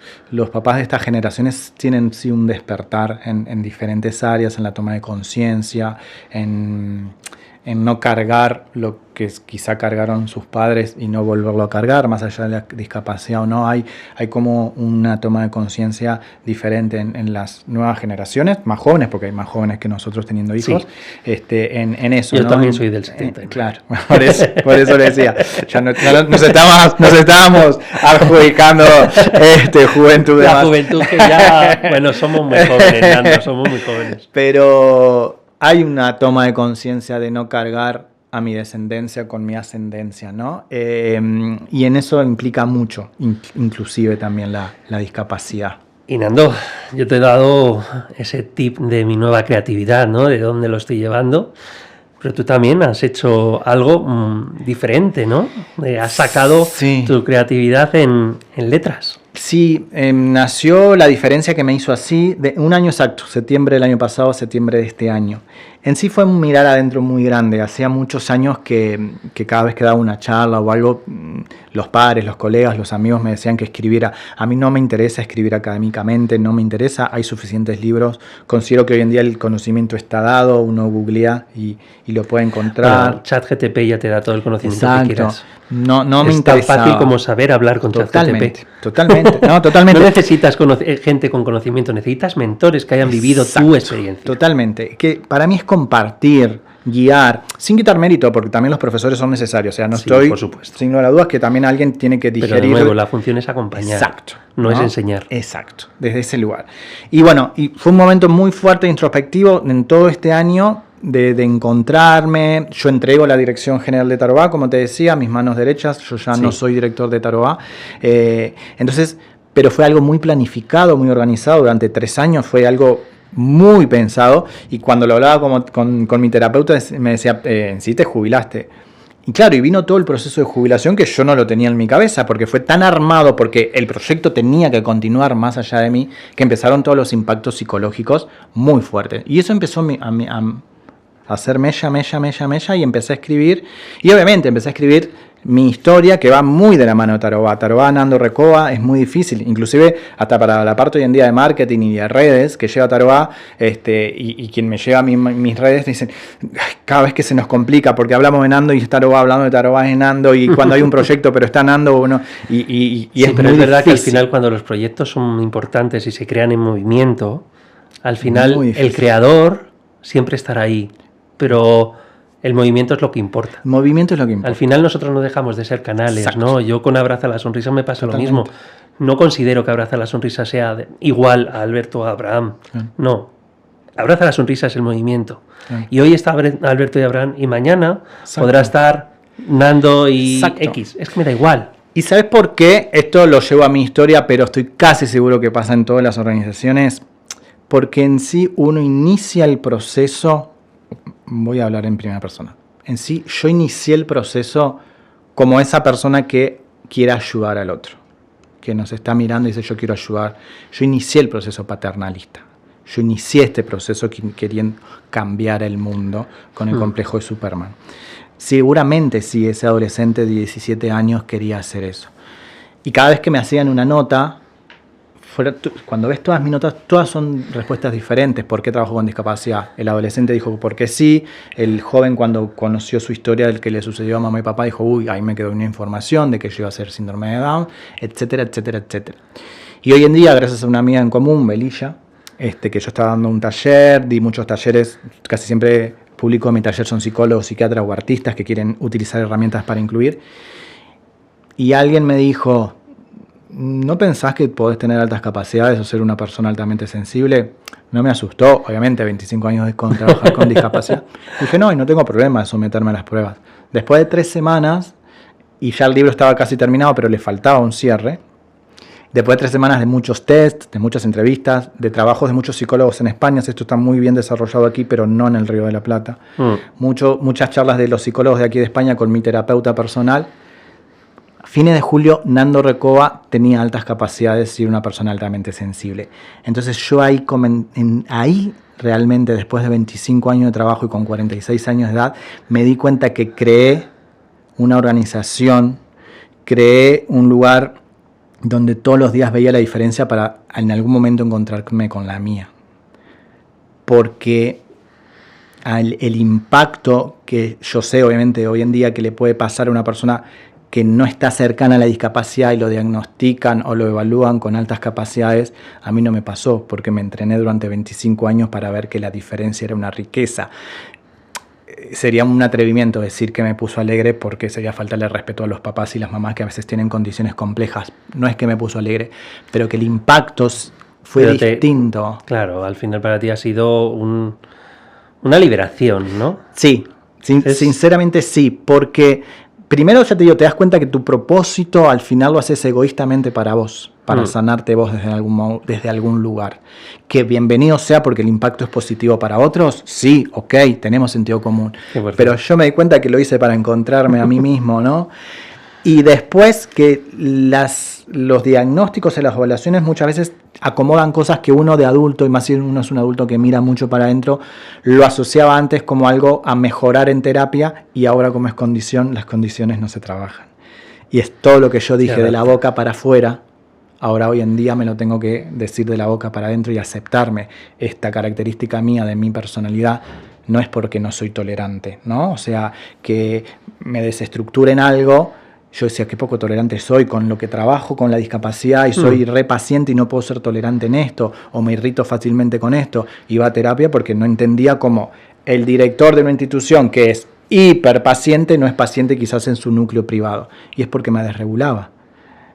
papás de estas generaciones tienen sí un despertar en diferentes áreas, en la toma de conciencia, en no cargar lo que quizá cargaron sus padres y no volverlo a cargar, más allá de la discapacidad o no. Hay como una toma de conciencia diferente en las nuevas generaciones, más jóvenes, porque hay más jóvenes que nosotros teniendo hijos, sí. En eso. Yo ¿no? también soy del 70. Claro, por eso le decía. Ya nos estábamos adjudicando juventud de La más. juventud que ya, bueno, somos muy jóvenes, Nando, somos muy jóvenes. Pero hay una toma de conciencia de no cargar a mi descendencia con mi ascendencia, ¿no? Y en eso implica mucho, inclusive también la discapacidad. Y Nando, yo te he dado ese tip de mi nueva creatividad, ¿no? De dónde lo estoy llevando. Pero tú también has hecho algo diferente, ¿no? Has sacado tu creatividad en letras. Sí, nació la diferencia que me hizo así, de un año exacto, septiembre del año pasado, septiembre de este año. En sí fue un mirar adentro muy grande. Hacía muchos años que cada vez que daba una charla o algo, los padres, los colegas, los amigos me decían que escribiera. A mí no me interesa escribir académicamente, no me interesa, hay suficientes libros. Considero que hoy en día el conocimiento está dado, uno googlea y lo puede encontrar. Bueno, ChatGPT ya te da todo el conocimiento que quieras. No me interesa. Es tan fácil como saber hablar con ChatGPT. Totalmente. No necesitas gente con conocimiento, necesitas mentores que hayan vivido tu experiencia. Totalmente. Que para mí es compartir, guiar, sin quitar mérito, porque también los profesores son necesarios. O sea, no estoy, por supuesto, sin lugar a dudas, que también alguien tiene que digerir. Pero de nuevo, la función es acompañar. Exacto. No es enseñar. Exacto, desde ese lugar. Y bueno, y fue un momento muy fuerte, introspectivo, en todo este año, de encontrarme. Yo entrego la dirección general de Tarobá, como te decía, mis manos derechas. Yo ya no soy director de Tarobá. Entonces, pero fue algo muy planificado, muy organizado. Durante 3 años fue algo muy pensado. Y cuando lo hablaba con mi terapeuta, me decía, en sí te jubilaste. Y claro, y vino todo el proceso de jubilación que yo no lo tenía en mi cabeza, porque fue tan armado, porque el proyecto tenía que continuar más allá de mí, que empezaron todos los impactos psicológicos muy fuertes. Y eso empezó a hacer mella, y empecé a escribir. Y obviamente empecé a escribir mi historia, que va muy de la mano de Tarobá. Tarobá, Nando Recoba, es muy difícil, inclusive hasta para la parte hoy en día de marketing y de redes que lleva Tarobá, y quien me lleva mis redes dicen, cada vez que se nos complica, porque hablamos de Nando y es Tarobá, hablando de Tarobá es Nando, y cuando hay un proyecto pero está Nando, bueno, y es pero muy es verdad difícil. Que al final cuando los proyectos son importantes y se crean en movimiento, al final el creador siempre estará ahí, pero el movimiento es lo que importa. El movimiento es lo que importa. Al final nosotros no dejamos de ser canales, Exacto. ¿no? Yo con Abraza la Sonrisa me pasa Totalmente. lo mismo. No considero que Abraza la Sonrisa sea igual a Alberto o a Abraham. No. Abraza la Sonrisa es el movimiento. Y hoy está Alberto y Abraham y mañana podrá estar Nando y X. Es que me da igual. ¿Y sabes por qué? Esto lo llevo a mi historia, pero estoy casi seguro que pasa en todas las organizaciones. Porque en sí uno inicia el proceso. Voy a hablar en primera persona. En sí, yo inicié el proceso como esa persona que quiere ayudar al otro, que nos está mirando y dice yo quiero ayudar. Yo inicié el proceso paternalista. Yo inicié este proceso queriendo cambiar el mundo con el complejo de Superman. Seguramente sí, ese adolescente de 17 años quería hacer eso. Y cada vez que me hacían una nota, cuando ves todas mis notas, todas son respuestas diferentes. ¿Por qué trabajo con discapacidad? El adolescente dijo porque sí. El joven, cuando conoció su historia del que le sucedió a mamá y papá, dijo uy, ahí me quedó una información de que yo iba a ser síndrome de Down, etcétera, etcétera, etcétera. Y hoy en día, gracias a una amiga en común, Belilla, que yo estaba dando un taller, di muchos talleres, casi siempre publico en mi taller son psicólogos, psiquiatras o artistas que quieren utilizar herramientas para incluir. Y alguien me dijo, ¿no pensás que podés tener altas capacidades o ser una persona altamente sensible? No me asustó, obviamente, 25 años de trabajar con discapacidad. Dije, no, y no tengo problema de someterme a las pruebas. Después de 3 semanas, y ya el libro estaba casi terminado, pero le faltaba un cierre, después de 3 semanas de muchos tests, de muchas entrevistas, de trabajos de muchos psicólogos en España, esto está muy bien desarrollado aquí, pero no en el Río de la Plata, muchas charlas de los psicólogos de aquí de España con mi terapeuta personal. Fines de julio, Nando Recoba tenía altas capacidades y era una persona altamente sensible. Entonces yo ahí realmente después de 25 años de trabajo y con 46 años de edad, me di cuenta que creé una organización, creé un lugar donde todos los días veía la diferencia para en algún momento encontrarme con la mía. Porque el impacto que yo sé, obviamente, hoy en día que le puede pasar a una persona que no está cercana a la discapacidad y lo diagnostican o lo evalúan con altas capacidades, a mí no me pasó, porque me entrené durante 25 años para ver que la diferencia era una riqueza. Sería un atrevimiento decir que me puso alegre, porque sería faltarle respeto a los papás y las mamás que a veces tienen condiciones complejas. No es que me puso alegre, pero que el impacto fue distinto. Claro, al final para ti ha sido una liberación, ¿no? Sí, sinceramente sí, porque primero ya te digo, te das cuenta que tu propósito al final lo haces egoístamente para vos, para sanarte vos desde algún lugar. Que bienvenido sea porque el impacto es positivo para otros, sí, ok, tenemos sentido común. Pero yo me di cuenta que lo hice para encontrarme a mí mismo, ¿no? Y después que los diagnósticos y las evaluaciones muchas veces acomodan cosas que uno de adulto, y más si uno es un adulto que mira mucho para adentro, lo asociaba antes como algo a mejorar en terapia, y ahora como es condición, las condiciones no se trabajan. Y es todo lo que yo dije de la boca para afuera, ahora hoy en día me lo tengo que decir de la boca para adentro y aceptarme. Esta característica mía de mi personalidad no es porque no soy tolerante, ¿no? O sea, que me desestructuren algo. Yo decía, qué poco tolerante soy con lo que trabajo, con la discapacidad, y soy re paciente y no puedo ser tolerante en esto, o me irrito fácilmente con esto. Iba a terapia porque no entendía cómo el director de una institución que es hiperpaciente no es paciente quizás en su núcleo privado, y es porque me desregulaba.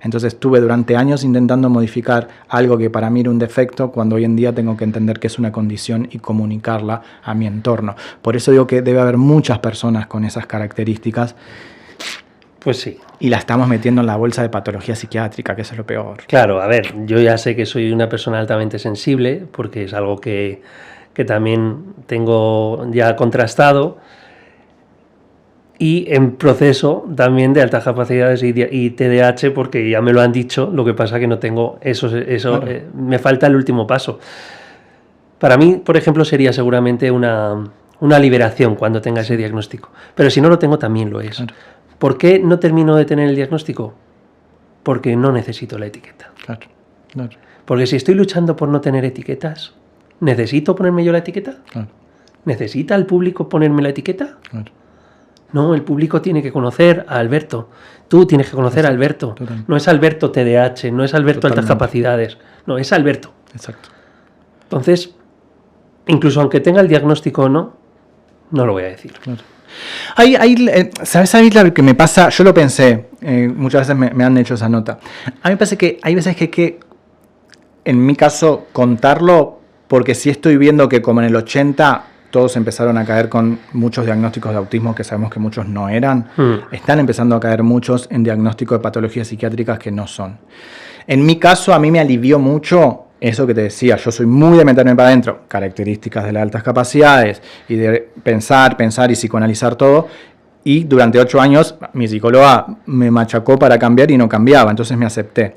Entonces estuve durante años intentando modificar algo que para mí era un defecto, cuando hoy en día tengo que entender que es una condición y comunicarla a mi entorno. Por eso digo que debe haber muchas personas con esas características. Pues sí. Y la estamos metiendo en la bolsa de patología psiquiátrica, que eso es lo peor. Claro, a ver, yo ya sé que soy una persona altamente sensible, porque es algo que también tengo ya contrastado, y en proceso también de altas capacidades y TDAH, porque ya me lo han dicho, lo que pasa que no tengo eso claro. Me falta el último paso. Para mí, por ejemplo, sería seguramente una liberación cuando tenga ese diagnóstico, pero si no lo tengo también lo es. Claro. ¿Por qué no termino de tener el diagnóstico? Porque no necesito la etiqueta. Claro, claro. Porque si estoy luchando por no tener etiquetas, ¿necesito ponerme yo la etiqueta? Claro. ¿Necesita el público ponerme la etiqueta? Claro. No, el público tiene que conocer a Alberto. Tú tienes que conocer a Alberto. Totalmente. No es Alberto TDAH, no es Alberto Totalmente. Altas capacidades. No, es Alberto. Exacto. Entonces, incluso aunque tenga el diagnóstico o no, no lo voy a decir. Claro. ¿Sabes lo que me pasa? Yo lo pensé, muchas veces me han hecho esa nota. A mí me parece que hay veces que en mi caso, contarlo, porque sí estoy viendo que como en el 80 todos empezaron a caer con muchos diagnósticos de autismo, que sabemos que muchos no eran, están empezando a caer muchos en diagnósticos de patologías psiquiátricas que no son. En mi caso, a mí me alivió mucho eso que te decía, yo soy muy de meterme para adentro, características de las altas capacidades y de pensar y psicoanalizar todo, y durante 8 años mi psicóloga me machacó para cambiar y no cambiaba, entonces me acepté.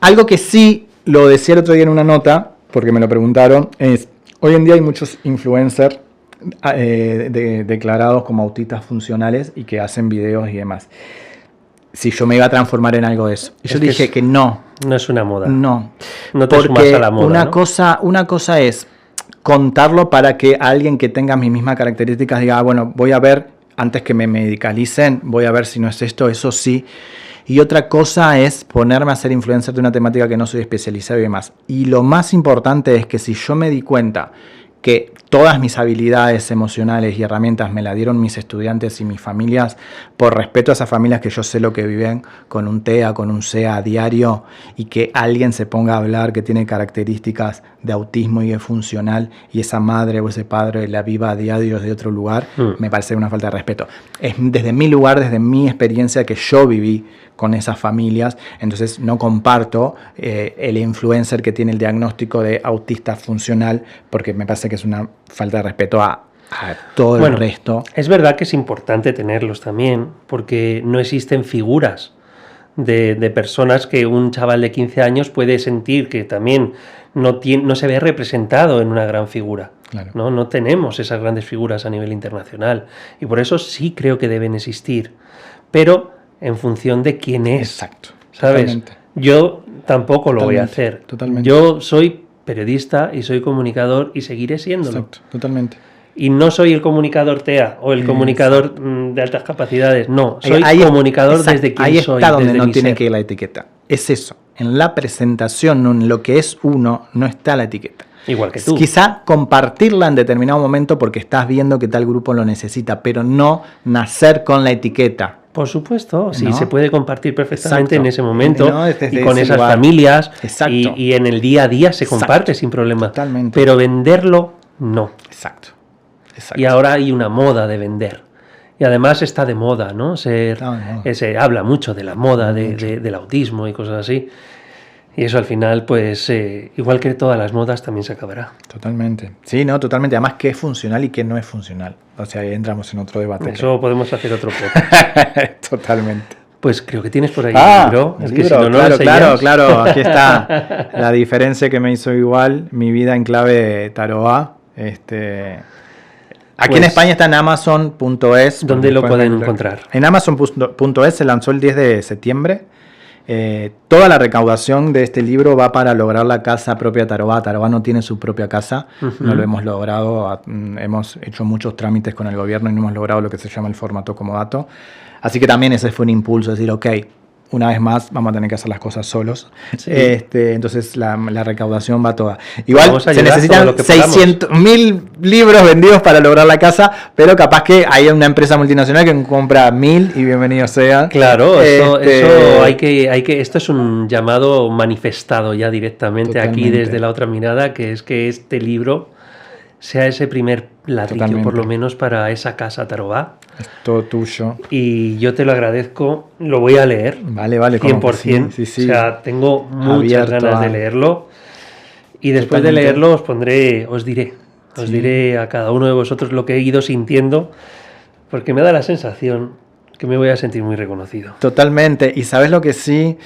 Algo que sí lo decía el otro día en una nota, porque me lo preguntaron, es, hoy en día hay muchos influencers declarados como autistas funcionales y que hacen videos y demás. Si yo me iba a transformar en algo de eso. Y yo dije que no. No es una moda. No. No te sumas a la moda, una cosa es contarlo para que alguien que tenga mis mismas características diga, bueno, voy a ver, antes que me medicalicen, voy a ver si no es esto, eso sí. Y otra cosa es ponerme a ser influencer de una temática que no soy especializado y demás. Y lo más importante es que si yo me di cuenta que todas mis habilidades emocionales y herramientas me la dieron mis estudiantes y mis familias, por respeto a esas familias que yo sé lo que viven con un TEA, con un SEA a diario, y que alguien se ponga a hablar que tiene características de autismo y es funcional, y esa madre o ese padre la viva a diario desde otro lugar, me parece una falta de respeto. Es desde mi lugar, desde mi experiencia que yo viví con esas familias, entonces no comparto el influencer que tiene el diagnóstico de autista funcional, porque me parece que es una falta de respeto a todo el resto. Es verdad que es importante tenerlos también, porque no existen figuras de personas que un chaval de 15 años puede sentir que también no se ve representado en una gran figura. Claro. No tenemos esas grandes figuras a nivel internacional. Y por eso sí creo que deben existir. Pero en función de quién es. Exacto. ¿Sabes? Totalmente. Yo tampoco lo voy a Totalmente, hacer. totalmente. Yo soy periodista y soy comunicador y seguiré siéndolo. Exacto, totalmente. Y no soy el comunicador TEA o el comunicador de altas capacidades. No, soy comunicador exacto, desde quien ahí soy. Ahí está donde desde no mi tiene ser. que ir la etiqueta. Es eso. En la presentación, en lo que es uno, no está la etiqueta. Igual que tú. Quizá compartirla en determinado momento porque estás viendo que tal grupo lo necesita, pero no nacer con la etiqueta. Por supuesto, sí, ¿No? se puede compartir perfectamente Exacto. en ese momento No, desde y con ese esas lugar. familias Exacto. y en el día a día se Exacto. comparte sin problema. Totalmente. Pero venderlo, no. Exacto. Exacto. Y ahora hay una moda de vender. Y además está de moda, ¿no? Está de moda. Se habla mucho de la moda, del autismo y cosas así. Y eso al final, pues, igual que todas las modas, también se acabará. Totalmente. Sí, no, totalmente. Además, qué es funcional y qué no es funcional. O sea, ahí entramos en otro debate. Eso podemos hacer otro poco. Totalmente. Pues creo que tienes por ahí el libro. El Que libro, si no lo claro. Aquí está la diferencia que me hizo igual. Mi vida en clave tarot. Aquí Pues, en España está en Amazon.es. ¿Dónde lo pueden encontrar? En Amazon.es se lanzó el 10 de septiembre. Toda la recaudación de este libro va para lograr la casa propia Tarobá. Tarobá no tiene su propia casa, no lo hemos logrado. Hemos hecho muchos trámites con el gobierno y no hemos logrado lo que se llama el formato comodato. Así que también ese fue un impulso, decir, ok, una vez más vamos a tener que hacer las cosas solos. Sí. Entonces la recaudación va toda. Igual Vamos a se ayudar todo necesitan lo que podamos. 600.000 libros vendidos para lograr la casa, pero capaz que hay una empresa multinacional que compra 1000 y bienvenido sea. Claro, eso hay que, esto es un llamado manifestado ya directamente Totalmente. aquí desde la otra mirada, que es que este libro sea ese primer ladrillo, Totalmente. por lo menos para esa casa Tarobá. Es todo tuyo. Y yo te lo agradezco, lo voy a leer. Vale, como 100%. que sí. O sea, tengo muchas Abierto ganas a- de leerlo. Y después Totalmente. de leerlo os diré a cada uno de vosotros lo que he ido sintiendo, porque me da la sensación que me voy a sentir muy reconocido. Totalmente. Y sabes lo que sí,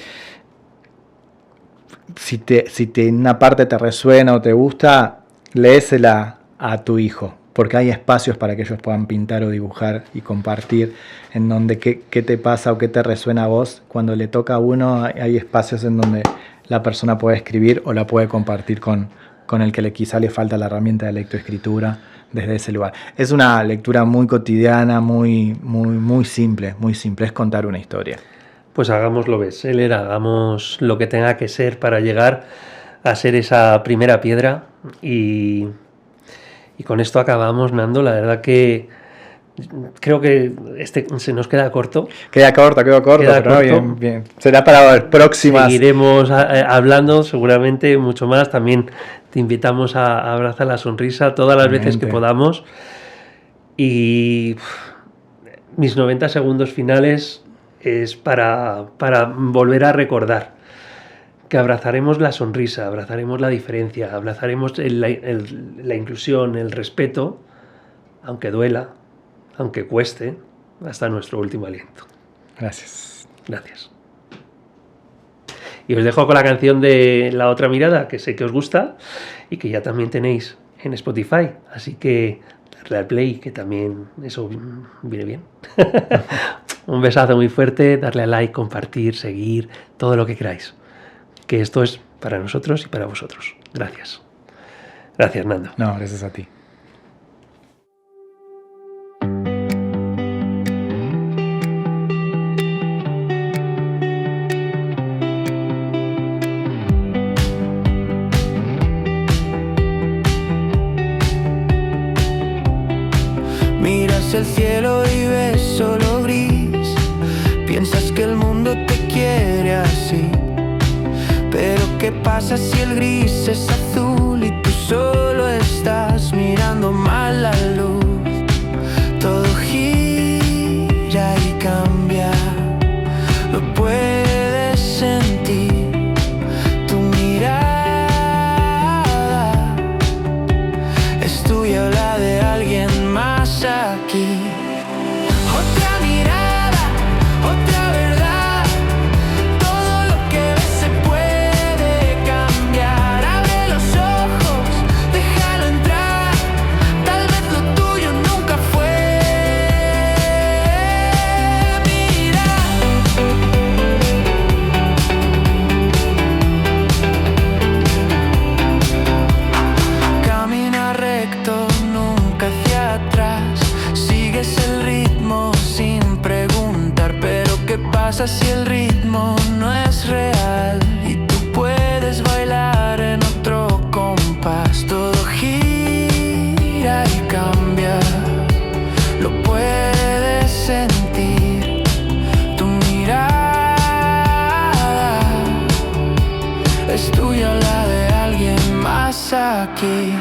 si te una parte te resuena o te gusta, léesela a tu hijo, porque hay espacios para que ellos puedan pintar o dibujar y compartir, en donde qué te pasa o qué te resuena a vos. Cuando le toca a uno, hay espacios en donde la persona puede escribir o la puede compartir con el que quizá le falta la herramienta de lectoescritura desde ese lugar. Es una lectura muy cotidiana, muy simple, es contar una historia. Pues hagámoslo bestseller, hagamos lo que tenga que ser para llegar a ser esa primera piedra y con esto acabamos, Nando. La verdad que creo que se nos queda corto. Queda corto, Queda pero corto. bien. Será para las próximas. Seguiremos hablando seguramente mucho más. También te invitamos a abrazar la sonrisa todas las veces que podamos. Y mis 90 segundos finales es para volver a recordar que abrazaremos la sonrisa, abrazaremos la diferencia, abrazaremos la inclusión, el respeto, aunque duela, aunque cueste, hasta nuestro último aliento. Gracias. Gracias. Y os dejo con la canción de La Otra Mirada, que sé que os gusta y que ya también tenéis en Spotify. Así que darle al play, que también eso viene bien. Un besazo muy fuerte, darle a like, compartir, seguir, todo lo que queráis. Que esto es para nosotros y para vosotros. Gracias. Gracias, Nando. No, gracias a ti. Miras el cielo y ves solo gris. Piensas que el mundo te quiere así. Pero ¿qué pasa si el gris es azul y tú solo estás mirando mal la luz? Todo gira y cambia, lo puedes sentir. Tu mirada es tuya o la de alguien más aquí. Otra mirada, otra verdad. pasa si el ritmo no es real? Y tú puedes bailar en otro compás. Todo gira y cambia, lo puedes sentir. Tu mirada es tuya, la de alguien más aquí.